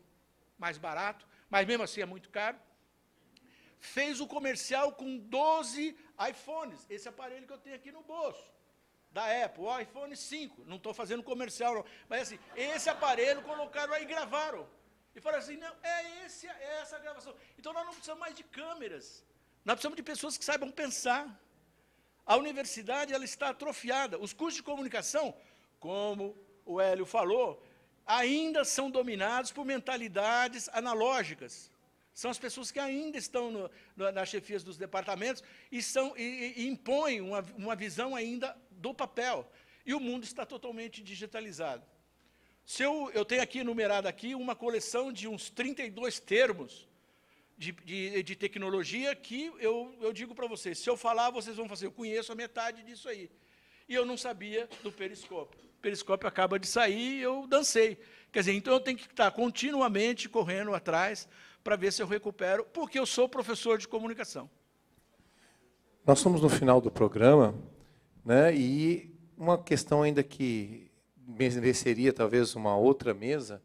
mais barato, mas mesmo assim é muito caro. Fez o comercial com 12 iPhones, esse aparelho que eu tenho aqui no bolso, da Apple, o iPhone 5, não estou fazendo comercial, não, mas assim, esse aparelho colocaram aí e gravaram. E falaram assim, não, é essa gravação. Então nós não precisamos mais de câmeras, nós precisamos de pessoas que saibam pensar. A universidade ela está atrofiada. Os cursos de comunicação, como o Hélio falou, ainda são dominados por mentalidades analógicas. São as pessoas que ainda estão nas chefias dos departamentos e impõem uma visão ainda do papel. E o mundo está totalmente digitalizado. Eu tenho aqui enumerado aqui uma coleção de uns 32 termos de tecnologia que eu digo para vocês, se eu falar, vocês vão fazer, eu conheço a metade disso aí. E eu não sabia do periscópio. O periscópio acaba de sair e eu dancei. Quer dizer, então eu tenho que estar continuamente correndo atrás para ver se eu recupero, porque eu sou professor de comunicação. Nós estamos no final do programa, né, e uma questão ainda que mereceria talvez uma outra mesa,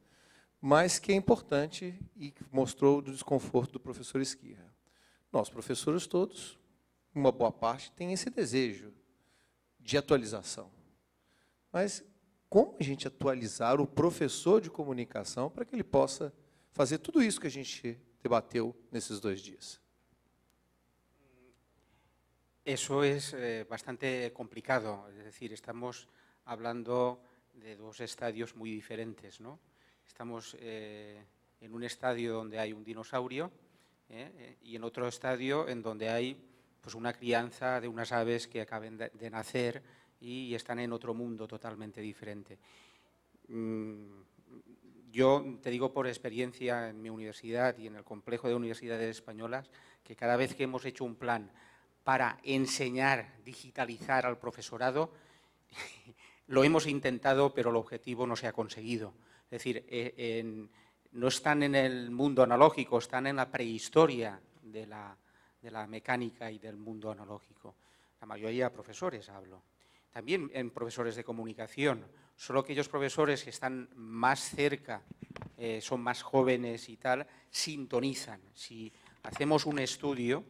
mas que é importante e que mostrou o desconforto do professor Esquirra. Nós, professores todos, uma boa parte, tem esse desejo de atualização. Mas como a gente atualizar o professor de comunicação para que ele possa fazer tudo isso que a gente debateu nesses 2 dias? Eso es bastante complicado, es decir, estamos hablando de 2 estadios muy diferentes, ¿no? Estamos en un estadio donde hay un dinosaurio y en otro estadio en donde hay pues, una crianza de unas aves que acaban de nacer y están en otro mundo totalmente diferente. Yo te digo por experiencia en mi universidad y en el complejo de universidades españolas que cada vez que hemos hecho un plan para enseñar, digitalizar al profesorado, lo hemos intentado, pero el objetivo no se ha conseguido. Es decir, no están en el mundo analógico, están en la prehistoria de la mecánica y del mundo analógico. La mayoría de profesores hablo. También en profesores de comunicación, solo aquellos profesores que están más cerca, son más jóvenes y tal, sintonizan. Si hacemos un estudio,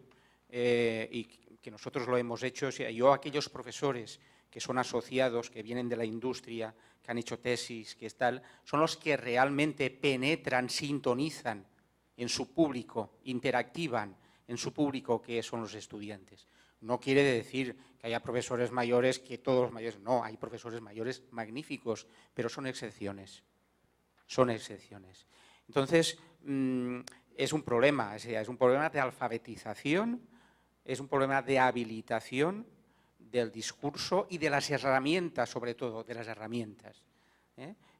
y que nosotros lo hemos hecho, yo aquellos profesores que son asociados, que vienen de la industria, que han hecho tesis, que tal, son los que realmente penetran, sintonizan en su público, interactivan en su público, que son los estudiantes. No quiere decir que haya profesores mayores, que todos los mayores, no, hay profesores mayores magníficos, pero son excepciones, son excepciones. Entonces, es un problema de alfabetización es un problema de habilitación del discurso y de las herramientas, sobre todo, de las herramientas,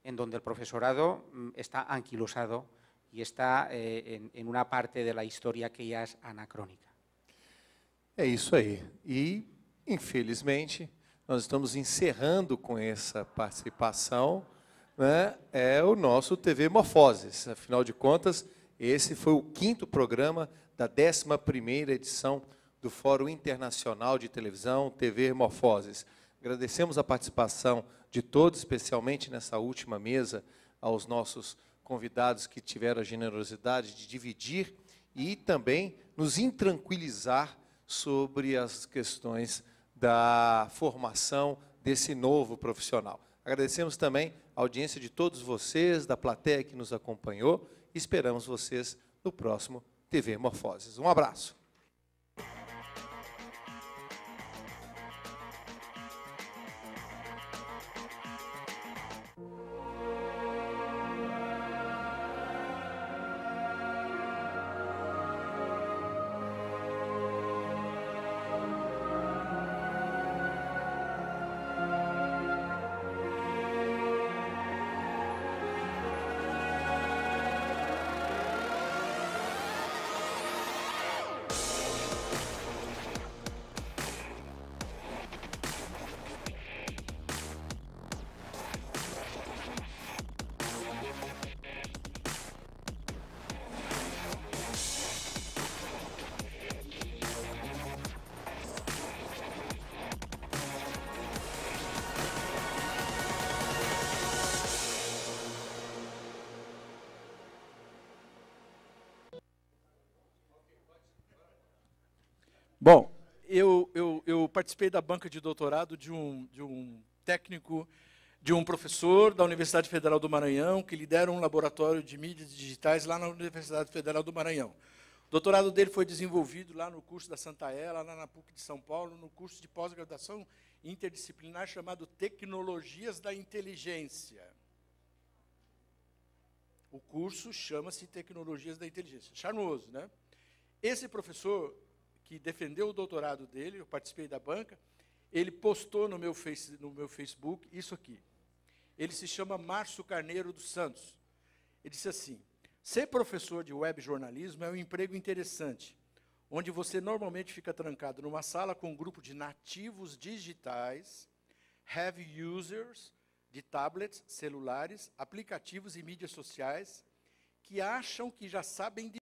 en donde el profesorado está anquilosado e está em uma parte da história que já é anacrônica. É isso aí. E, infelizmente, nós estamos encerrando com essa participação, né, o nosso TV Morfoses. Afinal de contas, esse foi o 5º programa da 11ª edição do Fórum Internacional de Televisão TV Morfoses. Agradecemos a participação de todos, especialmente nessa última mesa, aos nossos convidados que tiveram a generosidade de dividir e também nos intranquilizar sobre as questões da formação desse novo profissional. Agradecemos também a audiência de todos vocês, da plateia que nos acompanhou, e esperamos vocês no próximo TV Morfoses. Um abraço. Bom, eu participei da banca de doutorado de um técnico, de um professor da Universidade Federal do Maranhão, que lidera um laboratório de mídias digitais lá na Universidade Federal do Maranhão. O doutorado dele foi desenvolvido lá no curso da Santa Ela, lá na PUC de São Paulo, no curso de pós-graduação interdisciplinar chamado Tecnologias da Inteligência. O curso chama-se Tecnologias da Inteligência. Charmoso, né? Esse professor que defendeu o doutorado dele, eu participei da banca, ele postou no meu Facebook isso aqui. Ele se chama Márcio Carneiro dos Santos. Ele disse assim: ser professor de web jornalismo é um emprego interessante, onde você normalmente fica trancado numa sala com um grupo de nativos digitais, heavy users de tablets, celulares, aplicativos e mídias sociais, que acham que já sabem de